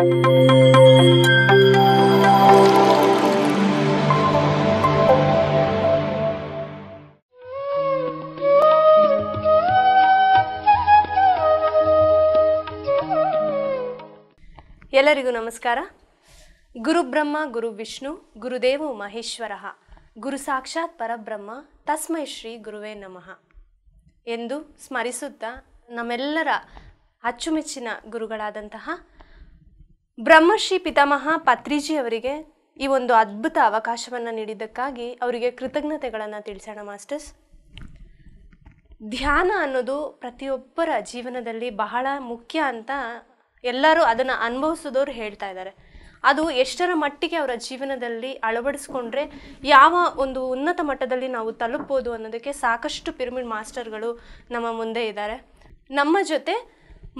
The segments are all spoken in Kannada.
ಎಲ್ಲರಿಗೂ ನಮಸ್ಕಾರ. ಗುರು ಬ್ರಹ್ಮ ಗುರು ವಿಷ್ಣು ಗುರುದೇವೋ ಮಹೇಶ್ವರ ಗುರು ಸಾಕ್ಷಾತ್ ಪರಬ್ರಹ್ಮ ತಸ್ಮೈ ಶ್ರೀ ಗುರುವೇ ನಮಃ ಎಂದು ಸ್ಮರಿಸುತ್ತಾ ನಮ್ಮೆಲ್ಲರ ಅಚ್ಚುಮೆಚ್ಚಿನ ಗುರುಗಳಾದಂತಹ ಬ್ರಹ್ಮಶ್ರೀ ಪಿತಾಮಹ ಪತ್ರಿಜಿ ಅವರಿಗೆ ಈ ಒಂದು ಅದ್ಭುತ ಅವಕಾಶವನ್ನು ನೀಡಿದ್ದಕ್ಕಾಗಿ ಅವರಿಗೆ ಕೃತಜ್ಞತೆಗಳನ್ನು ತಿಳಿಸೋಣ ಮಾಸ್ಟರ್ಸ್. ಧ್ಯಾನ ಅನ್ನೋದು ಪ್ರತಿಯೊಬ್ಬರ ಜೀವನದಲ್ಲಿ ಬಹಳ ಮುಖ್ಯ ಅಂತ ಎಲ್ಲರೂ ಅದನ್ನು ಅನುಭವಿಸಿದವರು ಹೇಳ್ತಾ ಇದ್ದಾರೆ. ಅದು ಎಷ್ಟರ ಮಟ್ಟಿಗೆ ಅವರ ಜೀವನದಲ್ಲಿ ಅಳವಡಿಸ್ಕೊಂಡ್ರೆ ಯಾವ ಒಂದು ಉನ್ನತ ಮಟ್ಟದಲ್ಲಿ ನಾವು ತಲುಪ್ಬೋದು ಅನ್ನೋದಕ್ಕೆ ಸಾಕಷ್ಟು ಪಿರಮಿಡ್ ಮಾಸ್ಟರ್ಗಳು ನಮ್ಮ ಮುಂದೆ ಇದ್ದಾರೆ. ನಮ್ಮ ಜೊತೆ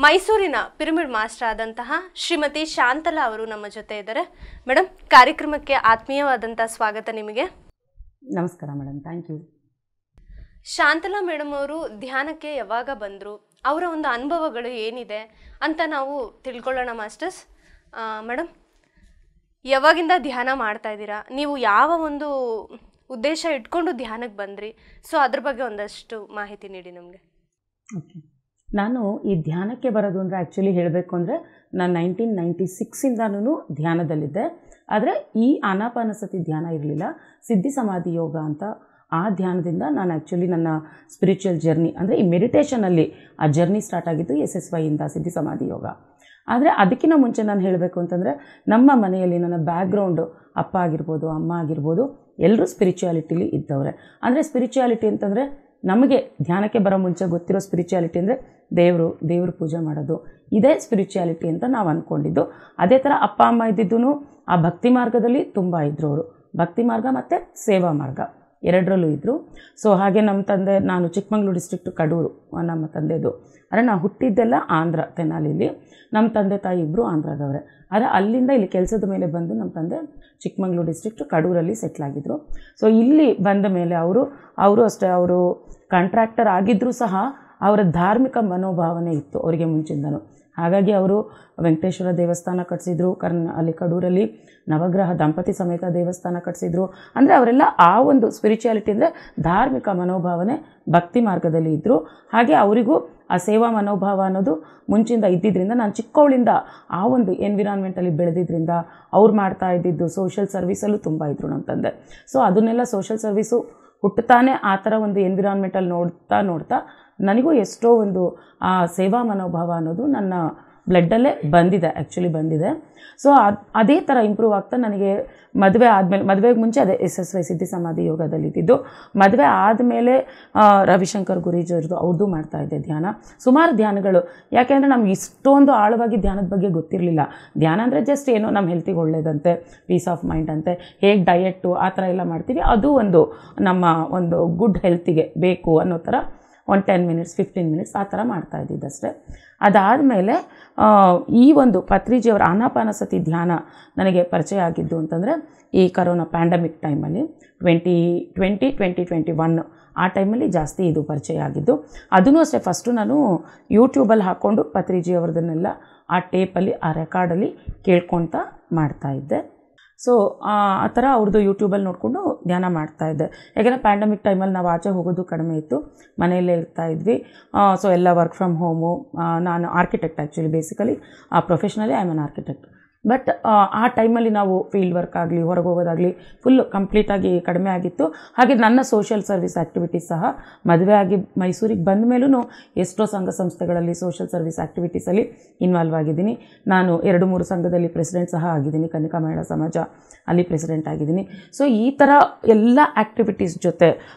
ಮೈಸೂರಿನ ಪಿರಮಿಡ್ ಮಾಸ್ಟರ್ ಆದಂತಹ ಶ್ರೀಮತಿ ಶಾಂತಲಾ ಅವರು ನಮ್ಮ ಜೊತೆ ಇದ್ದಾರೆ. ಮೇಡಮ್, ಕಾರ್ಯಕ್ರಮಕ್ಕೆ ಆತ್ಮೀಯವಾದಂಥ ಸ್ವಾಗತ ನಿಮಗೆ. ನಮಸ್ಕಾರ madam, thank you. Shantala madam ಅವರು ಧ್ಯಾನಕ್ಕೆ ಯಾವಾಗ ಬಂದರು, ಅವರ ಒಂದು ಅನುಭವಗಳು ಏನಿದೆ ಅಂತ ನಾವು ತಿಳ್ಕೊಳ್ಳೋಣ ಮಾಸ್ಟರ್ಸ್. ಮೇಡಮ್, ಯಾವಾಗಿಂದ ಧ್ಯಾನ ಮಾಡ್ತಾ ಇದ್ದೀರಾ, ನೀವು ಯಾವ ಒಂದು ಉದ್ದೇಶ ಇಟ್ಕೊಂಡು ಧ್ಯಾನಕ್ಕೆ ಬಂದ್ರಿ, ಸೊ ಅದ್ರ ಬಗ್ಗೆ ಒಂದಷ್ಟು ಮಾಹಿತಿ ನೀಡಿ ನಮಗೆ. ಓಕೆ, ನಾನು ಈ ಧ್ಯಾನಕ್ಕೆ ಬರೋದು ಅಂದರೆ ಆ್ಯಕ್ಚುಲಿ ಹೇಳಬೇಕು ಅಂದರೆ ನಾನು 1996ಇಂದನೂ ಧ್ಯಾನದಲ್ಲಿದ್ದೆ. ಆದರೆ ಈ ಆನಾಪಾನಸತಿ ಧ್ಯಾನ ಇರಲಿಲ್ಲ, ಸಿದ್ಧಿ ಸಮಾಧಿ ಯೋಗ ಅಂತ ಆ ಧ್ಯಾನದಿಂದ ನಾನು ಆ್ಯಕ್ಚುಲಿ ನನ್ನ ಸ್ಪಿರಿಚುವಲ್ ಜರ್ನಿ ಅಂದರೆ ಈ ಮೆಡಿಟೇಷನಲ್ಲಿ ಆ ಜರ್ನಿ ಸ್ಟಾರ್ಟ್ ಆಗಿದ್ದು SSYಯಿಂದ ಸಿದ್ಧಿ ಸಮಾಧಿ ಯೋಗ. ಆದರೆ ಅದಕ್ಕಿಂತ ಮುಂಚೆ ನಾನು ಹೇಳಬೇಕು ಅಂತಂದರೆ ನಮ್ಮ ಮನೆಯಲ್ಲಿ ನನ್ನ ಬ್ಯಾಕ್ಗ್ರೌಂಡು ಅಪ್ಪ ಆಗಿರ್ಬೋದು, ಅಮ್ಮ ಆಗಿರ್ಬೋದು, ಎಲ್ಲರೂ ಸ್ಪಿರಿಚುಯಾಲಿಟಿಲಿ ಇದ್ದವ್ರೆ. ಅಂದರೆ ಸ್ಪಿರಿಚುಯಾಲಿಟಿ ಅಂತಂದರೆ ನಮಗೆ ಧ್ಯಾನಕ್ಕೆ ಬರೋ ಮುಂಚೆ ಗೊತ್ತಿರೋ ಸ್ಪಿರಿಚುಯಾಲಿಟಿ ಅಂದರೆ ದೇವರು ಪೂಜೆ ಮಾಡೋದು, ಇದೇ ಸ್ಪಿರಿಚುಯಾಲಿಟಿ ಅಂತ ನಾವು ಅಂದ್ಕೊಂಡಿದ್ದು. ಅದೇ ಥರ ಅಪ್ಪ ಅಮ್ಮ ಇದ್ದಿದ್ದೂ ಆ ಭಕ್ತಿ ಮಾರ್ಗದಲ್ಲಿ ತುಂಬ ಇದ್ದರು. ಅವರು ಭಕ್ತಿ ಮಾರ್ಗ ಮತ್ತು ಸೇವಾ ಮಾರ್ಗ ಎರಡರಲ್ಲೂ ಇದ್ದರು. ಸೊ ಹಾಗೆ ನಮ್ಮ ತಂದೆ, ನಾನು ಚಿಕ್ಕಮಗಳೂರು ಡಿಸ್ಟ್ರಿಕ್ಟು ಕಡೂರು ನಮ್ಮ ತಂದೆದು. ಅಂದರೆ ನಾವು ಹುಟ್ಟಿದ್ದೆಲ್ಲ ಆಂಧ್ರ ತೆನಾಲಿಲಿ, ನಮ್ಮ ತಂದೆ ತಾಯಿ ಇಬ್ಬರು ಆಂಧ್ರದವರೇ. ಆದರೆ ಅಲ್ಲಿಂದ ಇಲ್ಲಿ ಕೆಲಸದ ಮೇಲೆ ಬಂದು ನಮ್ಮ ತಂದೆ ಚಿಕ್ಕಮಗಳೂರು ಡಿಸ್ಟ್ರಿಕ್ಟು ಕಡೂರಲ್ಲಿ ಸೆಟ್ಲಾಗಿದ್ದರು. ಸೊ ಇಲ್ಲಿ ಬಂದ ಮೇಲೆ ಅವರು ಅಷ್ಟೇ, ಅವರು ಕಾಂಟ್ರಾಕ್ಟರ್ ಆಗಿದ್ದರೂ ಸಹ ಅವರ ಧಾರ್ಮಿಕ ಮನೋಭಾವನೆ ಇತ್ತು ಅವರಿಗೆ ಮುಂಚಿಂದನೂ. ಹಾಗಾಗಿ ಅವರು ವೆಂಕಟೇಶ್ವರ ದೇವಸ್ಥಾನ ಕಟ್ಟಿಸಿದ್ರು, ಅಲ್ಲಿ ಕಡೂರಲ್ಲಿ ನವಗ್ರಹ ದಂಪತಿ ಸಮೇತ ದೇವಸ್ಥಾನ ಕಟ್ಟಿಸಿದ್ರು. ಅಂದರೆ ಅವರೆಲ್ಲ ಆ ಒಂದು ಸ್ಪಿರಿಚುಯಾಲಿಟಿ ಅಂದರೆ ಧಾರ್ಮಿಕ ಮನೋಭಾವನೆ ಭಕ್ತಿ ಮಾರ್ಗದಲ್ಲಿ ಇದ್ದರು. ಹಾಗೆ ಅವರಿಗೂ ಆ ಸೇವಾ ಮನೋಭಾವ ಅನ್ನೋದು ಮುಂಚಿಂದ ಇದ್ದಿದ್ದರಿಂದ, ನಾನು ಚಿಕ್ಕವಳಿಂದ ಆ ಒಂದು ಎನ್ವಿರಾನ್ಮೆಂಟಲ್ಲಿ ಬೆಳೆದಿದ್ದರಿಂದ ಅವ್ರು ಮಾಡ್ತಾ ಇದ್ದಿದ್ದು ಸೋಷಿಯಲ್ ಸರ್ವೀಸಲ್ಲೂ ತುಂಬ ಇದ್ದರು ನಮ್ಮ ತಂದೆ. ಸೊ ಅದನ್ನೆಲ್ಲ ಸೋಷಿಯಲ್ ಸರ್ವೀಸು ಹುಟ್ಟುತ್ತಾನೆ ಆ ಥರ ಒಂದು ಎನ್ವಿರಾನ್ಮೆಂಟಲ್ಲಿ ನೋಡ್ತಾ ನನಗೂ ಎಷ್ಟೋ ಒಂದು ಆ ಸೇವಾ ಮನೋಭಾವ ಅನ್ನೋದು ನನ್ನ ಬ್ಲಡ್ಡಲ್ಲೇ ಬಂದಿದೆ. ಸೊ ಅದೇ ಥರ ಇಂಪ್ರೂವ್ ಆಗ್ತಾ ನನಗೆ ಮದುವೆಗೆ ಮುಂಚೆ ಅದೇ SSY ಸಿದ್ಧಿ ಸಮಾಧಿ ಯೋಗದಲ್ಲಿದ್ದಿದ್ದು. ಮದುವೆ ಆದಮೇಲೆ ರವಿಶಂಕರ್ ಗುರೂಜಿಯವ್ರದ್ದು ಅವ್ರದ್ದು ಮಾಡ್ತಾಯಿದ್ದೆ ಧ್ಯಾನ, ಸುಮಾರು ಧ್ಯಾನಗಳು. ಯಾಕೆಂದರೆ ನಮ್ಗೆ ಇಷ್ಟೊಂದು ಆಳವಾಗಿ ಧ್ಯಾನದ ಬಗ್ಗೆ ಗೊತ್ತಿರಲಿಲ್ಲ. ಧ್ಯಾನ ಅಂದರೆ ಜಸ್ಟ್ ಏನೋ ನಮ್ಮ ಹೆಲ್ತಿಗೆ ಒಳ್ಳೇದಂತೆ, ಪೀಸ್ ಆಫ್ ಮೈಂಡ್ ಅಂತೆ, ಹೇಗೆ ಡಯೆಟ್ಟು ಆ ಥರ ಎಲ್ಲ ಮಾಡ್ತೀವಿ, ಅದು ಒಂದು ನಮ್ಮ ಒಂದು ಗುಡ್ ಹೆಲ್ತಿಗೆ ಬೇಕು ಅನ್ನೋ ಥರ ಒಂದು 10 ಮಿನಿಟ್ಸ್ 15 ಮಿನಿಟ್ಸ್ ಆ ಥರ ಮಾಡ್ತಾಯಿದ್ದಿದ್ದಷ್ಟೇ. ಅದಾದಮೇಲೆ ಈ ಒಂದು ಪತ್ರಿಜಿಯವರ ಆನಾಪಾನಸತಿ ಧ್ಯಾನ ನನಗೆ ಪರಿಚಯ ಆಗಿದ್ದು ಅಂತಂದರೆ ಈ ಕರೋನಾ ಪ್ಯಾಂಡಮಿಕ್ ಟೈಮಲ್ಲಿ 2020-2021 ಆ ಟೈಮಲ್ಲಿ ಜಾಸ್ತಿ ಇದು ಪರಿಚಯ ಆಗಿದ್ದು. ಅದೂ ಅಷ್ಟೇ, ಫಸ್ಟು ನಾನು ಯೂಟ್ಯೂಬಲ್ಲಿ ಹಾಕ್ಕೊಂಡು ಪತ್ರಿಜಿಯವ್ರದನ್ನೆಲ್ಲ ಆ ಟೇಪಲ್ಲಿ ಆ ರೆಕಾರ್ಡಲ್ಲಿ ಕೇಳ್ಕೊತಾ ಮಾಡ್ತಾಯಿದ್ದೆ. ಸೊ ಆ ಥರ ಅವ್ರದ್ದು ಯೂಟ್ಯೂಬಲ್ಲಿ ನೋಡಿಕೊಂಡು ಧ್ಯಾನ ಮಾಡ್ತಾಯಿದ್ದೆ. ಯಾಕೆಂದರೆ ಪ್ಯಾಂಡಮಿಕ್ ಟೈಮಲ್ಲಿ ನಾವು ಆಚೆ ಹೋಗೋದು ಕಡಿಮೆ ಇತ್ತು, ಮನೆಯಲ್ಲೇ ಇರ್ತಾಯಿದ್ವಿ. ಸೊ ಎಲ್ಲ ವರ್ಕ್ ಫ್ರಮ್ ಹೋಮು. ನಾನು architect actually, basically professionally I am on architect. But ಆ ಟೈಮಲ್ಲಿ ನಾವು ಫೀಲ್ಡ್ ವರ್ಕ್ ಆಗಲಿ ಹೊರಗೆ ಹೋಗೋದಾಗಲಿ ಫುಲ್ಲು ಕಂಪ್ಲೀಟಾಗಿ ಕಡಿಮೆ ಆಗಿತ್ತು. ಹಾಗೆ ನನ್ನ ಸೋಷಿಯಲ್ ಸರ್ವಿಸ್ ಆ್ಯಕ್ಟಿವಿಟೀಸ್ ಸಹ ಮದುವೆ ಆಗಿ ಮೈಸೂರಿಗೆ ಬಂದ ಮೇಲೂ ಎಷ್ಟೋ ಸಂಘ ಸಂಸ್ಥೆಗಳಲ್ಲಿ ಸೋಷಿಯಲ್ ಸರ್ವಿಸ್ ಆ್ಯಕ್ಟಿವಿಟೀಸಲ್ಲಿ ಇನ್ವಾಲ್ವ್ ಆಗಿದ್ದೀನಿ. ನಾನು 2-3 ಸಂಘದಲ್ಲಿ ಪ್ರೆಸಿಡೆಂಟ್ ಸಹ ಆಗಿದ್ದೀನಿ, ಕನ್ನಿಕಾ ಮಹಿಳಾ ಸಮಾಜ ಅಲ್ಲಿ ಪ್ರೆಸಿಡೆಂಟ್ ಆಗಿದ್ದೀನಿ. ಸೊ ಈ ಥರ ಎಲ್ಲ ಆ್ಯಕ್ಟಿವಿಟೀಸ್ ಜೊತೆ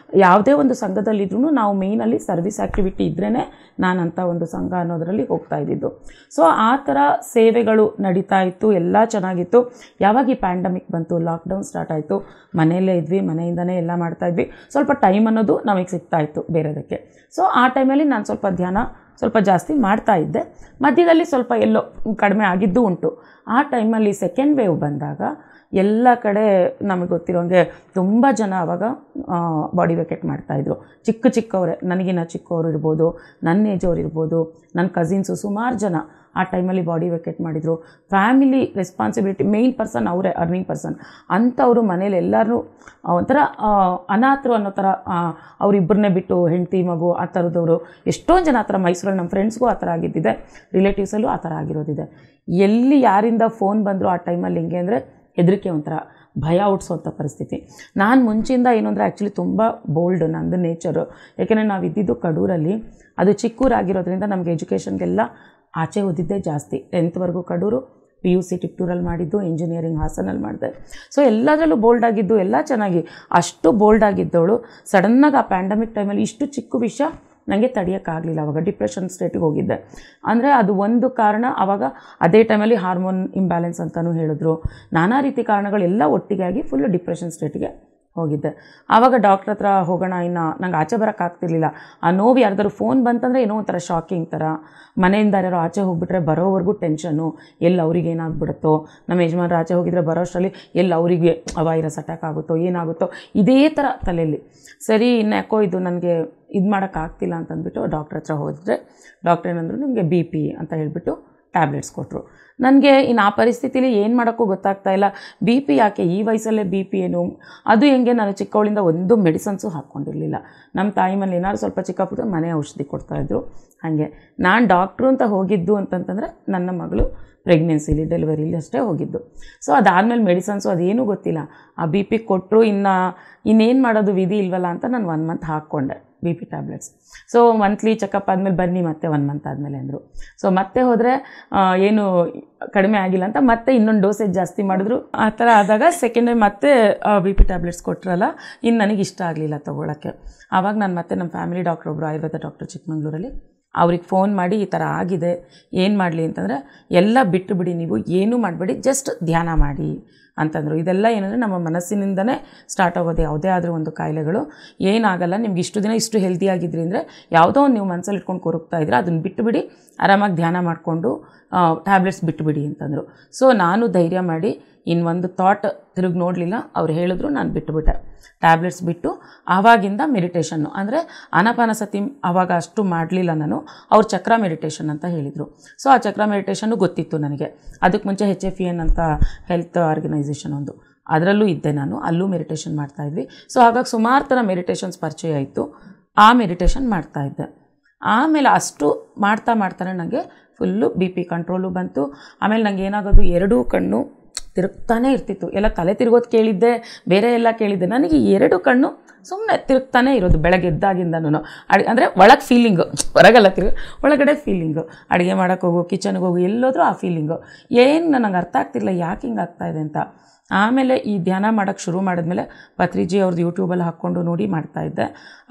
ಯಾವುದೇ ಒಂದು ಸಂಘದಲ್ಲಿದ್ರೂ ನಾವು ಮೇಯ್ನಲ್ಲಿ ಸರ್ವಿಸ್ ಆ್ಯಕ್ಟಿವಿಟಿ ಇದ್ರೇ ನಾನಂಥ ಒಂದು ಸಂಘ ಅನ್ನೋದರಲ್ಲಿ ಹೋಗ್ತಾ ಇದ್ದಿದ್ದು. ಸೊ ಆ ಥರ ಸೇವೆಗಳು ನಡೀತಾ ಇತ್ತು, ಎಲ್ಲ ಚೆನ್ನಾಗಿತ್ತು. ಯಾವಾಗ ಈ ಪ್ಯಾಂಡಮಿಕ್ ಬಂತು, ಲಾಕ್ಡೌನ್ ಸ್ಟಾರ್ಟ್ ಆಯಿತು, ಮನೆಯಲ್ಲೇ ಇದ್ವಿ, ಮನೆಯಿಂದನೇ ಎಲ್ಲ ಮಾಡ್ತಾಯಿದ್ವಿ. ಸ್ವಲ್ಪ ಟೈಮ್ ಅನ್ನೋದು ನಮಗೆ ಸಿಗ್ತಾಯಿತ್ತು ಬೇರೆದಕ್ಕೆ. ಸೊ ಆ ಟೈಮಲ್ಲಿ ನಾನು ಸ್ವಲ್ಪ ಧ್ಯಾನ ಸ್ವಲ್ಪ ಜಾಸ್ತಿ ಮಾಡ್ತಾ ಇದ್ದೆ. ಮಧ್ಯದಲ್ಲಿ ಸ್ವಲ್ಪ ಎಲ್ಲೋ ಕಡಿಮೆ ಆಗಿದ್ದು ಉಂಟು. ಆ ಟೈಮಲ್ಲಿ ಸೆಕೆಂಡ್ ವೇವ್ ಬಂದಾಗ ಎಲ್ಲ ಕಡೆ ನಮಗೆ ಗೊತ್ತಿರೋಂಗೆ ತುಂಬ ಜನ ಆವಾಗ ಬಾಡಿ ವೆಕೆಟ್ ಮಾಡ್ತಾಯಿದ್ರು. ಚಿಕ್ಕವರೇ, ನನಗಿನ್ನ ಚಿಕ್ಕವರು ಇರ್ಬೋದು, ನನ್ನ ಏಜವ್ರು ಇರ್ಬೋದು, ನನ್ನ ಕಸಿನ್ಸು, ಸುಮಾರು ಜನ ಆ ಟೈಮಲ್ಲಿ ಬಾಡಿ ವೆಕೇಟ್ ಮಾಡಿದರು. ಫ್ಯಾಮಿಲಿ ರೆಸ್ಪಾನ್ಸಿಬಿಲಿಟಿ ಮೇನ್ ಪರ್ಸನ್ ಅವರೇ, ಅರ್ನಿಂಗ್ ಪರ್ಸನ್ ಅಂಥವರು ಮನೇಲಿ ಎಲ್ಲರೂ ಒಂಥರ ಅನಾಥರು ಅನ್ನೋ ಥರ, ಅವರಿಬ್ಬರನ್ನೇ ಬಿಟ್ಟು ಹೆಂಡತಿ ಮಗು ಆ ಥರದವರು ಎಷ್ಟೊಂದು ಜನ ಆ ಥರ ಮೈಸೂರಲ್ಲಿ ನಮ್ಮ ಫ್ರೆಂಡ್ಸ್ಗೂ ಆ ಥರ ಆಗಿದ್ದಿದೆ, ರಿಲೇಟಿವ್ಸಲ್ಲೂ ಆ ಥರ ಆಗಿರೋದಿದೆ. ಎಲ್ಲಿ ಯಾರಿಂದ ಫೋನ್ ಬಂದರೂ ಆ ಟೈಮಲ್ಲಿ ಹೆಂಗೆ ಅಂದರೆ ಹೆದರಿಕೆ, ಒಂಥರ ಭಯ ಹುಟ್ಟಿಸೋಂಥ ಪರಿಸ್ಥಿತಿ. ನಾನು ಮುಂಚಿಂದ ಏನು ಅಂದರೆ ಆ್ಯಕ್ಚುಲಿ ತುಂಬ ಬೋಲ್ಡ್ ನಂದು ನೇಚರು. ಯಾಕೆಂದರೆ ನಾವು ಇದ್ದಿದ್ದು ಕಡೂರಲ್ಲಿ, ಅದು ಚಿಕ್ಕೂರಾಗಿರೋದ್ರಿಂದ ನಮಗೆ ಎಜುಕೇಷನ್ಗೆಲ್ಲ ಆಚೆ ಓದಿದ್ದೇ ಜಾಸ್ತಿ. 10th ಕಡೂರು, PUC ಟಿಪ್ಟೂರಲ್ಲಿ ಮಾಡಿದ್ದು, ಇಂಜಿನಿಯರಿಂಗ್ ಹಾಸನಲ್ಲಿ ಮಾಡಿದೆ. ಸೊ ಎಲ್ಲದರಲ್ಲೂ ಬೋಲ್ಡ್ ಆಗಿದ್ದು, ಎಲ್ಲ ಚೆನ್ನಾಗಿ ಅಷ್ಟು ಬೋಲ್ಡ್ ಆಗಿದ್ದವಳು ಸಡನ್ನಾಗಿ ಆ ಪ್ಯಾಂಡಮಿಕ್ ಟೈಮಲ್ಲಿ ಇಷ್ಟು ಚಿಕ್ಕ ವಿಷಯ ನನಗೆ ತಡೆಯೋಕ್ಕಾಗಲಿಲ್ಲ. ಆವಾಗ ಡಿಪ್ರೆಷನ್ ಸ್ಟೇಟಿಗೆ ಹೋಗಿದ್ದೆ. ಅಂದರೆ ಅದು ಒಂದು ಕಾರಣ. ಆವಾಗ ಅದೇ ಟೈಮಲ್ಲಿ ಹಾರ್ಮೋನ್ ಇಂಬ್ಯಾಲೆನ್ಸ್ ಅಂತಲೂ ಹೇಳಿದ್ರು, ನಾನಾ ರೀತಿ ಕಾರಣಗಳೆಲ್ಲ ಒಟ್ಟಿಗೆ ಆಗಿ ಫುಲ್ ಡಿಪ್ರೆಷನ್ ಸ್ಟೇಟಿಗೆ ಹೋಗಿದ್ದೆ. ಆವಾಗ ಡಾಕ್ಟ್ರ್ ಹತ್ರ ಹೋಗೋಣ, ಇನ್ನು ನಂಗೆ ಆಚೆ ಬರೋಕ್ಕಾಗ್ತಿರ್ಲಿಲ್ಲ. ಆ ನೋವು ಯಾರ್ದಾರು ಫೋನ್ ಬಂತಂದರೆ ಏನೋ ಒಂಥರ ಶಾಕಿಂಗ್ ಥರ, ಮನೆಯಿಂದ ಯಾರೋ ಆಚೆ ಹೋಗ್ಬಿಟ್ರೆ ಬರೋವರೆಗೂ ಟೆನ್ಷನ್ನು, ಎಲ್ಲಿ ಅವ್ರಿಗೆ ಏನಾಗ್ಬಿಡುತ್ತೋ, ನಮ್ಮ ಯಜಮಾನ್ರು ಆಚೆ ಹೋಗಿದ್ರೆ ಬರೋಷ್ಟರಲ್ಲಿ ಎಲ್ಲಿ ಅವರಿಗೆ ವೈರಸ್ ಅಟ್ಯಾಕ್ ಆಗುತ್ತೋ ಏನಾಗುತ್ತೋ, ಇದೇ ಥರ ತಲೆಯಲ್ಲಿ. ಸರಿ ಇನ್ಯಾಕೋ ಇದು ನನಗೆ ಇದು ಮಾಡೋಕ್ಕಾಗ್ತಿಲ್ಲ ಅಂತಂದ್ಬಿಟ್ಟು ಡಾಕ್ಟ್ರ್ ಹತ್ರ ಹೋದರೆ ಡಾಕ್ಟ್ರ್ ಏನಂದ್ರು, ನಿಮಗೆ BP ಅಂತ ಹೇಳಿಬಿಟ್ಟು ಟ್ಯಾಬ್ಲೆಟ್ಸ್ ಕೊಟ್ಟರು. ನನಗೆ ಇನ್ನು ಆ ಪರಿಸ್ಥಿತಿಲಿ ಏನು ಮಾಡೋಕ್ಕೂ ಗೊತ್ತಾಗ್ತಾ ಇಲ್ಲ. BP ಯಾಕೆ ಈ ವಯಸ್ಸಲ್ಲೇ BP ಏನು, ಅದು ಹೆಂಗೆ, ನಾನು ಚಿಕ್ಕವಳಿಂದ ಒಂದು ಮೆಡಿಸನ್ಸು ಹಾಕ್ಕೊಂಡಿರಲಿಲ್ಲ. ನಮ್ಮ ತಾಯಿ ಮನೇಲಿ ಏನಾದ್ರು ಸ್ವಲ್ಪ ಚಿಕ್ಕ ಪುಟ್ಟ ಮನೆ ಔಷಧಿ ಕೊಡ್ತಾಯಿದ್ರು. ಹಾಗೆ ನಾನು ಡಾಕ್ಟ್ರು ಅಂತ ಹೋಗಿದ್ದು ಅಂತಂತಂದರೆ ನನ್ನ ಮಗಳು ಪ್ರೆಗ್ನೆನ್ಸಿಲಿ ಡೆಲಿವರಿಲಿ ಅಷ್ಟೇ ಹೋಗಿದ್ದು. ಸೊ ಅದಾದಮೇಲೆ ಮೆಡಿಸನ್ಸು ಅದೇನೂ ಗೊತ್ತಿಲ್ಲ. ಆ BP ಕೊಟ್ಟರು, ಇನ್ನೇನು ಮಾಡೋದು, ವಿಧಿ ಇಲ್ವಲ್ಲ ಅಂತ ನಾನು 1 ಮಂತ್ ಹಾಕ್ಕೊಂಡೆ BP tablets. So monthly checkup ಆದಮೇಲೆ ಬನ್ನಿ ಮತ್ತೆ 1 ಮಂತ್ ಆದಮೇಲೆ ಅಂದರು. ಸೊ ಮತ್ತೆ ಹೋದರೆ ಏನು ಕಡಿಮೆ ಆಗಿಲ್ಲ ಅಂತ ಮತ್ತೆ ಇನ್ನೊಂದು ಡೋಸೇಜ್ ಜಾಸ್ತಿ ಮಾಡಿದ್ರು. ಆ ಥರ ಆದಾಗ ಸೆಕೆಂಡ್ ಟೈಮ್ ಮತ್ತೆ BP ಟ್ಯಾಬ್ಲೆಟ್ಸ್ ಕೊಟ್ಟರಲ್ಲ, ಇನ್ನು ನನಗೆ ಇಷ್ಟ ಆಗಲಿಲ್ಲ ತೊಗೊಳಕ್ಕೆ. ಆವಾಗ ನಾನು ಮತ್ತೆ ನಮ್ಮ ಫ್ಯಾಮಿಲಿ ಡಾಕ್ಟ್ರ್ ಒಬ್ಬರು ಆಯುರ್ವೇದ ಡಾಕ್ಟ್ರು ಚಿಕ್ಕಮಂಗ್ಳೂರಲ್ಲಿ, ಅವ್ರಿಗೆ ಫೋನ್ ಮಾಡಿ ಈ ಥರ ಆಗಿದೆ, ಏನು ಮಾಡಲಿ ಅಂತಂದರೆ, ಎಲ್ಲ ಬಿಟ್ಟು ಬಿಡಿ, ನೀವು ಏನೂ ಮಾಡಬೇಡಿ, ಜಸ್ಟ್ ಧ್ಯಾನ ಮಾಡಿ ಅಂತಂದರು. ಇದೆಲ್ಲ ಏನಂದರೆ ನಮ್ಮ ಮನಸ್ಸಿನಿಂದನೇ ಸ್ಟಾರ್ಟ್ ಆಗೋದು. ಯಾವುದೇ ಆದರೂ ಒಂದು ಕಾಯಿಲೆಗಳು ಏನಾಗಲ್ಲ, ನಿಮ್ಗೆ ಇಷ್ಟು ದಿನ ಇಷ್ಟು ಹೆಲ್ದಿಯಾಗಿದ್ರಿ ಅಂದರೆ ಯಾವುದೋ ಒಂದು ನೀವು ಮನಸ್ಸಲ್ಲಿ ಇಟ್ಕೊಂಡು ಕೊರಗ್ತಾ ಇದ್ರೆ ಅದನ್ನು ಬಿಟ್ಟುಬಿಡಿ, ಆರಾಮಾಗಿ ಧ್ಯಾನ ಮಾಡಿಕೊಂಡು ಟ್ಯಾಬ್ಲೆಟ್ಸ್ ಬಿಟ್ಟುಬಿಡಿ ಅಂತಂದರು. ಸೊ ನಾನು ಧೈರ್ಯ ಮಾಡಿ ಇನ್ನೊಂದು ಥಾಟ್ ತಿರುಗಿ ನೋಡಲಿಲ್ಲ. ಅವ್ರು ಹೇಳಿದ್ರು, ನಾನು ಬಿಟ್ಟುಬಿಟ್ಟೆ ಟ್ಯಾಬ್ಲೆಟ್ಸ್ ಬಿಟ್ಟು. ಆವಾಗಿಂದ ಮೆಡಿಟೇಷನ್ನು ಅಂದರೆ ಆನಾಪಾನಸತಿ ಆವಾಗ ಅಷ್ಟು ಮಾಡಲಿಲ್ಲ ನಾನು. ಅವ್ರು ಚಕ್ರ ಮೆಡಿಟೇಷನ್ ಅಂತ ಹೇಳಿದರು. ಸೊ ಆ ಚಕ್ರ ಮೆಡಿಟೇಷನ್ನು ಗೊತ್ತಿತ್ತು ನನಗೆ. ಅದಕ್ಕೆ ಮುಂಚೆ HFEN ಅಂತ ಹೆಲ್ತ್ ಆರ್ಗನೈಸೇಷನ್ ಒಂದು, ಅದರಲ್ಲೂ ಇದ್ದೆ ನಾನು, ಅಲ್ಲೂ ಮೆಡಿಟೇಷನ್ ಮಾಡ್ತಾಯಿದ್ವಿ. ಸೊ ಹಾಗಾಗಿ ಸುಮಾರು ಥರ ಮೆಡಿಟೇಷನ್ಸ್ ಪರಿಚಯ ಆಯಿತು. ಆ ಮೆಡಿಟೇಷನ್ ಮಾಡ್ತಾಯಿದ್ದೆ. ಆಮೇಲೆ ಅಷ್ಟು ಮಾಡ್ತಾನೆ ನನಗೆ ಫುಲ್ಲು BP ಕಂಟ್ರೋಲು ಬಂತು. ಆಮೇಲೆ ನನಗೆ ಏನಾಗೋದು, 2 ಕಣ್ಣು ತಿರುಗ್ತಾನೆ ಇರ್ತಿತ್ತು. ಎಲ್ಲ ತಲೆ ತಿರುಗೋದು ಕೇಳಿದ್ದೆ, ಬೇರೆ ಎಲ್ಲ ಕೇಳಿದ್ದೆ. ನನಗೆ 2 ಕಣ್ಣು ಸುಮ್ಮನೆ ತಿರುಗ್ತಾನೆ ಇರೋದು ಬೆಳಗ್ಗೆ ಎದ್ದಾಗಿಂದನೂ. ಅಂದರೆ ಒಳಗೆ ಫೀಲಿಂಗು, ಹೊರಗೆಲ್ಲ ಒಳಗಡೆ ಫೀಲಿಂಗು. ಅಡುಗೆ ಮಾಡೋಕ್ಕೆ ಹೋಗು, ಕಿಚನ್ಗೆ ಹೋಗು, ಎಲ್ಲೋದ್ರೂ ಆ ಫೀಲಿಂಗು. ಏನು ನನಗೆ ಅರ್ಥ ಆಗ್ತಿರಲಿಲ್ಲ ಯಾಕೆ ಹಿಂಗೆ ಆಗ್ತಾಯಿದೆ ಅಂತ. ಆಮೇಲೆ ಈ ಧ್ಯಾನ ಮಾಡೋಕ್ಕೆ ಶುರು ಮಾಡಿದ್ಮೇಲೆ ಪತ್ರಿಜಿ ಅವ್ರದ್ದು ಯೂಟ್ಯೂಬಲ್ಲಿ ಹಾಕ್ಕೊಂಡು ನೋಡಿ ಮಾಡ್ತಾಯಿದ್ದೆ.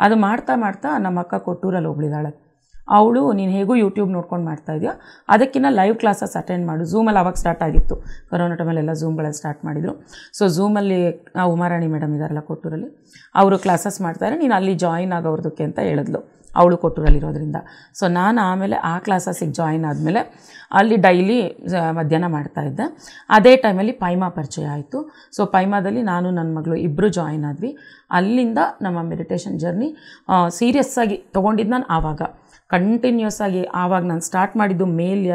ಅದು ಮಾಡ್ತಾ ನಮ್ಮ ಅಕ್ಕ ಕೊಟ್ಟೂರಲ್ಲಿ ಒಬ್ಳಿದ್ದಾಳೆ. ಅವಳು, ನೀನು ಹೇಗೂ ಯೂಟ್ಯೂಬ್ ನೋಡ್ಕೊಂಡು ಮಾಡ್ತಾಯಿದ್ಯಾ, ಅದಕ್ಕಿಂತ ಲೈವ್ ಕ್ಲಾಸಸ್ ಅಟೆಂಡ್ ಮಾಡು. ಝೂಮಲ್ಲಿ ಆವಾಗ ಸ್ಟಾರ್ಟ್ ಆಗಿತ್ತು, ಕೊರೋನಾ ಟೈಮಲ್ಲೆಲ್ಲ ಝೂಮ್ಗಳಲ್ಲಿ ಸ್ಟಾರ್ಟ್ ಮಾಡಿದರು. ಸೊ ಝೂಮಲ್ಲಿ ಉಮಾರಾಣಿ ಮೇಡಮ್ ಇದ್ದಾರಲ್ಲ ಕೊಟ್ಟೂರಲ್ಲಿ, ಅವರು ಕ್ಲಾಸಸ್ ಮಾಡ್ತಾರೆ, ನೀನು ಅಲ್ಲಿ ಜಾಯಿನ್ ಆಗೋರ್ದಕ್ಕೆ ಅಂತ ಹೇಳಿದ್ಲು, ಅವಳು ಕೊಟ್ಟೂರಲ್ಲಿರೋದ್ರಿಂದ. ಸೊ ನಾನು ಆಮೇಲೆ ಆ ಕ್ಲಾಸಸ್ಸಿಗೆ ಜಾಯಿನ್ ಆದಮೇಲೆ ಅಲ್ಲಿ ಡೈಲಿ ಮಧ್ಯಾಹ್ನ ಮಾಡ್ತಾಯಿದ್ದೆ. ಅದೇ ಟೈಮಲ್ಲಿ ಪೈಮಾ ಪರಿಚಯ ಆಯಿತು. ಸೊ ಪೈಮಾದಲ್ಲಿ ನಾನು ನನ್ನ ಮಗಳು ಇಬ್ಬರು ಜಾಯಿನ್ ಆದ್ವಿ. ಅಲ್ಲಿಂದ ನಮ್ಮ ಮೆಡಿಟೇಷನ್ ಜರ್ನಿ ಸೀರಿಯಸ್ಸಾಗಿ ತೊಗೊಂಡಿದ್ದು ನಾನು ಆವಾಗ ಕಂಟಿನ್ಯೂಸ್ ಆಗಿ. ಆವಾಗ ನಾನು ಸ್ಟಾರ್ಟ್ ಮಾಡಿದ್ದು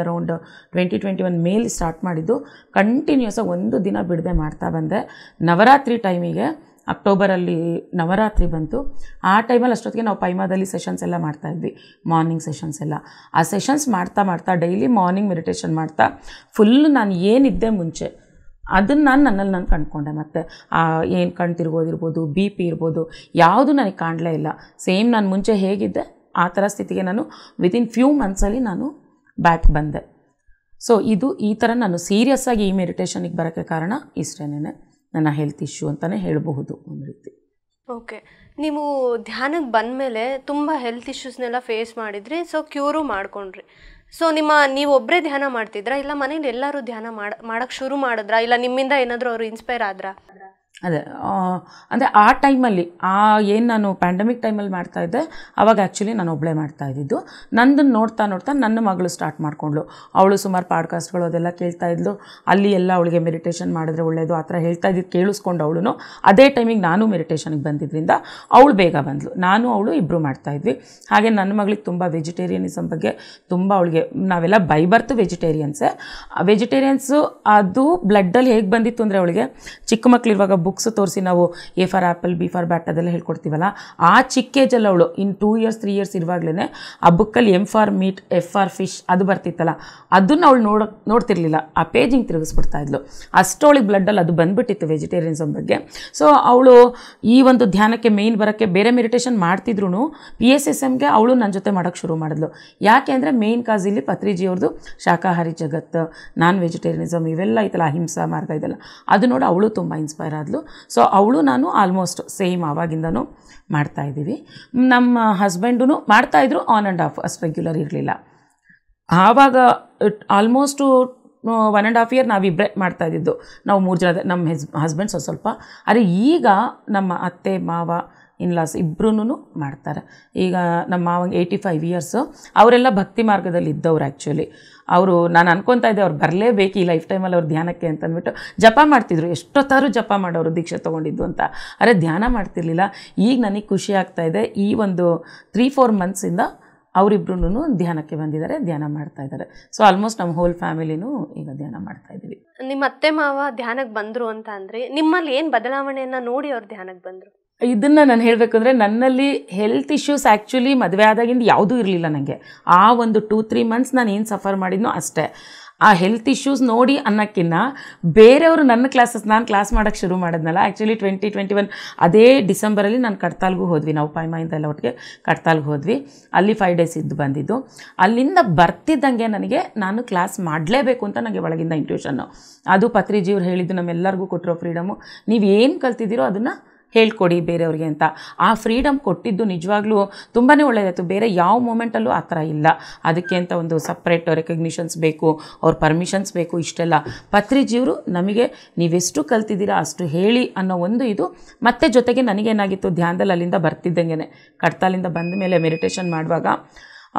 ಅರೌಂಡ್ 2021 ಮೇಲ್ ಸ್ಟಾರ್ಟ್ ಮಾಡಿದ್ದು. ಕಂಟಿನ್ಯೂಸ್ ಆಗಿ ಒಂದು ದಿನ ಬಿಡದೆ ಮಾಡ್ತಾ ಬಂದೆ. ನವರಾತ್ರಿ ಟೈಮಿಗೆ, ಅಕ್ಟೋಬರಲ್ಲಿ ನವರಾತ್ರಿ ಬಂತು. ಆ ಟೈಮಲ್ಲಿ ಅಷ್ಟೊತ್ತಿಗೆ ನಾವು ಪೈಮಾದಲ್ಲಿ ಸೆಷನ್ಸ್ ಎಲ್ಲ ಮಾಡ್ತಾಯಿದ್ವಿ, ಮಾರ್ನಿಂಗ್ ಸೆಷನ್ಸ್ ಎಲ್ಲ. ಆ ಸೆಷನ್ಸ್ ಮಾಡ್ತಾ ಡೈಲಿ ಮಾರ್ನಿಂಗ್ ಮೆಡಿಟೇಷನ್ ಮಾಡ್ತಾ ಫುಲ್ ನಾನು ಏನಿದ್ದೆ ಮುಂಚೆ ಅದನ್ನು ನನ್ನಲ್ಲಿ ನಾನು ಕಂಡುಕೊಂಡೆ. ಮತ್ತು ಏನು ಕಣ್ಣು ತಿರ್ಗೋದಿರ್ಬೋದು, BP ಇರ್ಬೋದು, ಯಾವುದು ನನಗೆ ಕಾಣಲೇ ಇಲ್ಲ. ಸೇಮ್ ನಾನು ಮುಂಚೆ ಹೇಗಿದ್ದೆ ಆ ಥರ ಸ್ಥಿತಿಗೆ ನಾನು ವಿತಿನ್ ಫ್ಯೂ ಮಂತ್ಸಲ್ಲಿ ನಾನು ಬ್ಯಾಕ್ ಬಂದೆ. ಸೊ ಈ ಥರ ನಾನು ಸೀರಿಯಸ್ಸಾಗಿ ಈ ಮೆಡಿಟೇಷನಿಗೆ ಬರೋಕ್ಕೆ ಕಾರಣ ಇಷ್ಟೇನೆ, ನನ್ನ ಹೆಲ್ತ್ ಇಶ್ಯೂ ಅಂತಲೇ ಹೇಳಬಹುದು ಒಂದು ರೀತಿ. ಓಕೆ, ನೀವು ಧ್ಯಾನಕ್ಕೆ ಬಂದಮೇಲೆ ತುಂಬ ಹೆಲ್ತ್ ಇಶ್ಯೂಸ್ನೆಲ್ಲ ಫೇಸ್ ಮಾಡಿದ್ರಿ. ಸೊ ಕ್ಯೂರು ಮಾಡ್ಕೊಂಡ್ರಿ. ಸೊ ನೀವು ಒಬ್ಬರೇ ಧ್ಯಾನ ಮಾಡ್ತಿದ್ರಾ, ಇಲ್ಲ ಮನೇಲಿ ಎಲ್ಲರೂ ಧ್ಯಾನ ಮಾಡೋಕ್ಕೆ ಶುರು ಮಾಡಿದ್ರಾ, ಇಲ್ಲ ನಿಮ್ಮಿಂದ ಏನಾದರೂ ಅವರು ಇನ್ಸ್ಪೈರ್ ಆದ್ರಾ? ಅದೇ ಅಂದರೆ ಆ ಟೈಮಲ್ಲಿ ಏನು ನಾನು ಪ್ಯಾಂಡಮಿಕ್ ಟೈಮಲ್ಲಿ ಮಾಡ್ತಾಯಿದ್ದೆ ಆವಾಗ ಆ್ಯಕ್ಚುಲಿ ನಾನು ಒಬ್ಬಳೇ ಮಾಡ್ತಾಯಿದ್ದು. ನಂದನ್ನು ನೋಡ್ತಾ ನೋಡ್ತಾ ನನ್ನ ಮಗಳು ಸ್ಟಾರ್ಟ್ ಮಾಡಿಕೊಂಡ್ಳು. ಅವಳು ಸುಮಾರು ಪಾಡ್ಕಾಸ್ಟ್ಗಳು ಅದೆಲ್ಲ ಕೇಳ್ತಾಯಿದ್ಲು. ಅಲ್ಲಿ ಎಲ್ಲ ಅವಳಿಗೆ ಮೆಡಿಟೇಷನ್ ಮಾಡಿದ್ರೆ ಒಳ್ಳೆಯದು ಆ ಥರ ಹೇಳ್ತಾ ಇದ್ದಿದ್ದು ಕೇಳಿಸ್ಕೊಂಡು ಅವಳು ಅದೇ ಟೈಮಿಗೆ ನಾನು ಮೆಡಿಟೇಷನ್ಗೆ ಬಂದಿದ್ದರಿಂದ ಅವಳು ಬೇಗ ಬಂದಳು. ನಾನು ಅವಳು ಇಬ್ಬರು ಮಾಡ್ತಾಯಿದ್ವಿ. ಹಾಗೆ ನನ್ನ ಮಗಳಿಗೆ ತುಂಬ ವೆಜಿಟೇರಿಯನಿಸಮ್ ಬಗ್ಗೆ ತುಂಬ ಅವಳಿಗೆ ನಾವೆಲ್ಲ ಬೈ ಬರ್ತು ವೆಜಿಟೇರಿಯನ್ಸೇ. ವೆಜಿಟೇರಿಯನ್ಸು ಅದು ಬ್ಲಡ್ಡಲ್ಲಿ ಹೇಗೆ ಬಂದಿತ್ತು ಅಂದರೆ ಅವಳಿಗೆ ಚಿಕ್ಕ ಮಕ್ಕಳಿರುವಾಗ ಬುಕ್ಸ್ ತೋರಿಸಿ ನಾವು A for apple B for bat ಅದೆಲ್ಲ ಹೇಳ್ಕೊಡ್ತೀವಲ್ಲ, ಆ ಚಿಕ್ಕ ಏಜಲ್ಲಿ ಅವಳು 2 years 3 years ಇರುವಾಗಲೇ ಆ ಬುಕ್ಕಲ್ಲಿ M for meet F for fish ಅದು ಬರ್ತಿತ್ತಲ್ಲ, ಅದನ್ನು ಅವಳು ನೋಡ್ತಿರ್ಲಿಲ್ಲ, ಆ ಪೇಜಿಂಗ್ ತಿರುಗಿಸ್ಬಿಡ್ತಾ ಇದ್ಲು. ಅಷ್ಟು ಅವಳಿಗೆ ಬ್ಲಡ್ಡಲ್ಲಿ ಅದು ಬಂದುಬಿಟ್ಟಿತ್ತು ವೆಜಿಟೇರಿಯನ್ಸಮ್ ಬಗ್ಗೆ. ಸೊ ಅವಳು ಈ ಒಂದು ಧ್ಯಾನಕ್ಕೆ ಮೇಯ್ನ್ ಬರೋಕ್ಕೆ ಬೇರೆ ಮೆಡಿಟೇಷನ್ ಮಾಡ್ತಿದ್ರು PSSMಗೆ ಅವಳು ನನ್ನ ಜೊತೆ ಮಾಡೋಕ್ಕೆ ಶುರು ಮಾಡಿದ್ಲು. ಯಾಕೆ ಅಂದರೆ ಮೇಯ್ನ್ ಕಾಸ್ ಇಲ್ಲಿ ಪತ್ರಿಜಿಯವ್ರದ್ದು ಶಾಕಾಹಾರಿ ಜಗತ್ತು, ನಾನ್ ವೆಜಿಟೇರಿಯನಿಸಮ್ ಇವೆಲ್ಲ ಐತಲ್ಲ, ಅಹಿಂಸಾ ಮಾರ್ಗ ಇದೆಲ್ಲ, ಅದು ನೋಡಿ ಅವಳು ತುಂಬ ಇನ್ಸ್ಪೈರ್ ಆದ್ಲು. ಸೊ ಅವಳು ನಾನು ಆಲ್ಮೋಸ್ಟ್ ಸೇಮ್ ಆವಾಗಿಂದನೂ ಮಾಡ್ತಾಯಿದ್ದೀವಿ. ನಮ್ಮ ಹಸ್ಬೆಂಡೂ ಮಾಡ್ತಾಯಿದ್ರು, ಆನ್ ಆ್ಯಂಡ್ ಆಫ್, ಅಷ್ಟು ರೆಗ್ಯುಲರ್ ಇರಲಿಲ್ಲ. ಆವಾಗ ಆಲ್ಮೋಸ್ಟು 1.5 year ನಾವಿಬ್ಬರೇ ಮಾಡ್ತಾಯಿದ್ದು. ನಾವು 3 ಜನ, ನಮ್ಮ ಹಸ್ಬೆಂಡ್ ಸ್ವಲ್ಪ. ಆದರೆ ಈಗ ನಮ್ಮ ಅತ್ತೆ ಮಾವ ಇನ್ಲಾಸ್ ಇಬ್ಬರೂ ಮಾಡ್ತಾರೆ. ಈಗ ನಮ್ಮ ಮಾವಂಗೆ 85 years. ಅವರೆಲ್ಲ ಭಕ್ತಿ ಮಾರ್ಗದಲ್ಲಿ ಇದ್ದವ್ರು. ಆ್ಯಕ್ಚುಲಿ ಅವರು, ನಾನು ಅನ್ಕೊತಾ ಇದ್ದೆ ಅವ್ರು ಬರಲೇಬೇಕು ಈ ಲೈಫ್ ಟೈಮಲ್ಲಿ ಅವ್ರು ಧ್ಯಾನಕ್ಕೆ ಅಂತಂದ್ಬಿಟ್ಟು ಜಪ ಮಾಡ್ತಿದ್ರು, ಎಷ್ಟೊತ್ತಾರು ಜಪ ಮಾಡೋರು ದೀಕ್ಷೆ ತೊಗೊಂಡಿದ್ದು ಅಂತ. ಆದರೆ ಧ್ಯಾನ ಮಾಡ್ತಿರ್ಲಿಲ್ಲ. ಈಗ ನನಗೆ ಖುಷಿ ಆಗ್ತಾಯಿದೆ, ಈ ಒಂದು 3-4 monthsiಂದ ಅವರಿಬ್ರು ಧ್ಯಾನಕ್ಕೆ ಬಂದಿದ್ದಾರೆ, ಧ್ಯಾನ ಮಾಡ್ತಾ ಇದ್ದಾರೆ. ಸೊ ಆಲ್ಮೋಸ್ಟ್ ನಮ್ಮ ಹೋಲ್ ಫ್ಯಾಮಿಲಿನೂ ಈಗ ಧ್ಯಾನ ಮಾಡ್ತಾ ಇದ್ದೀವಿ. ನಿಮ್ಮ ಅತ್ತೆ ಮಾವ ಧ್ಯಾನಕ್ಕೆ ಬಂದರು ಅಂತ ಅಂದರೆ ನಿಮ್ಮಲ್ಲಿ ಏನು ಬದಲಾವಣೆಯನ್ನು ನೋಡಿ ಅವ್ರು ಧ್ಯಾನಕ್ಕೆ ಬಂದರು? ಇದನ್ನು ನಾನು ಹೇಳಬೇಕು ಅಂದರೆ ನನ್ನಲ್ಲಿ ಹೆಲ್ತ್ ಇಶ್ಯೂಸ್ ಆ್ಯಕ್ಚುಲಿ ಮದುವೆ ಆದಾಗಿಂದ ಯಾವುದೂ ಇರಲಿಲ್ಲ ನನಗೆ. ಆ ಒಂದು 2-3 months ನಾನು ಏನು ಸಫರ್ ಮಾಡಿದ್ನೋ ಅಷ್ಟೇ. ಆ ಹೆಲ್ತ್ ಇಶ್ಯೂಸ್ ನೋಡಿ ಅನ್ನೋಕ್ಕಿಂತ ಬೇರೆಯವರು ನನ್ನ ನಾನು ಕ್ಲಾಸ್ ಮಾಡೋಕ್ಕೆ ಶುರು ಮಾಡಿದ್ನಲ್ಲ, ಆ್ಯಕ್ಚುಲಿ 2021 ಅದೇ ಡಿಸೆಂಬರಲ್ಲಿ ನಾನು ಕಡ್ತಾಲ್ಗೂ ಹೋದ್ವಿ. ನಾವು ಪಾಯ್ಮಾಯಿಂದ ಎಲ್ಲ ಒಟ್ಟಿಗೆ ಕಡ್ತಾಲ್ಗೆ ಹೋದ್ವಿ. ಅಲ್ಲಿ 5 days ಇದ್ದು ಬಂದಿದ್ದು. ಅಲ್ಲಿಂದ ಬರ್ತಿದ್ದಂಗೆ ನನಗೆ ನಾನು ಕ್ಲಾಸ್ ಮಾಡಲೇಬೇಕು ಅಂತ ನನಗೆ ಒಳಗಿಂದ ಇಂಟ್ಯೂಷನ್ನು. ಅದು ಪತ್ರಿಜಿಯವ್ರು ಹೇಳಿದ್ದು, ನಮ್ಮೆಲ್ಲರಿಗೂ ಕೊಟ್ಟಿರೋ ಫ್ರೀಡಮು, ನೀವು ಏನು ಕಲ್ತಿದ್ದೀರೋ ಅದನ್ನು ಹೇಳ್ಕೊಡಿ ಬೇರೆಯವ್ರಿಗೆ ಅಂತ. ಆ ಫ್ರೀಡಮ್ ಕೊಟ್ಟಿದ್ದು ನಿಜವಾಗ್ಲೂ ತುಂಬಾ ಒಳ್ಳೆಯದಾಯಿತು. ಬೇರೆ ಯಾವ ಮೂಮೆಂಟಲ್ಲೂ ಆ ಥರ ಇಲ್ಲ. ಅದಕ್ಕೆ ಅಂತ ಒಂದು ಸಪ್ರೇಟ್ ರೆಕಗ್ನಿಷನ್ಸ್ ಬೇಕು, ಅವ್ರ ಪರ್ಮಿಷನ್ಸ್ ಬೇಕು, ಇಷ್ಟೆಲ್ಲ ಪತ್ರಿಜಿಯವರು ನಮಗೆ ನೀವೆಷ್ಟು ಕಲ್ತಿದ್ದೀರಾ ಅಷ್ಟು ಹೇಳಿ ಅನ್ನೋ ಒಂದು ಇದು. ಮತ್ತು ಜೊತೆಗೆ ನನಗೇನಾಗಿತ್ತು, ಧ್ಯಾನದಲ್ಲಿ ಅಲ್ಲಿಂದ ಬರ್ತಿದ್ದಂಗೆ ಕಡ್ತಾಲಿಂದ ಬಂದ ಮೇಲೆ ಮೆಡಿಟೇಷನ್ ಮಾಡುವಾಗ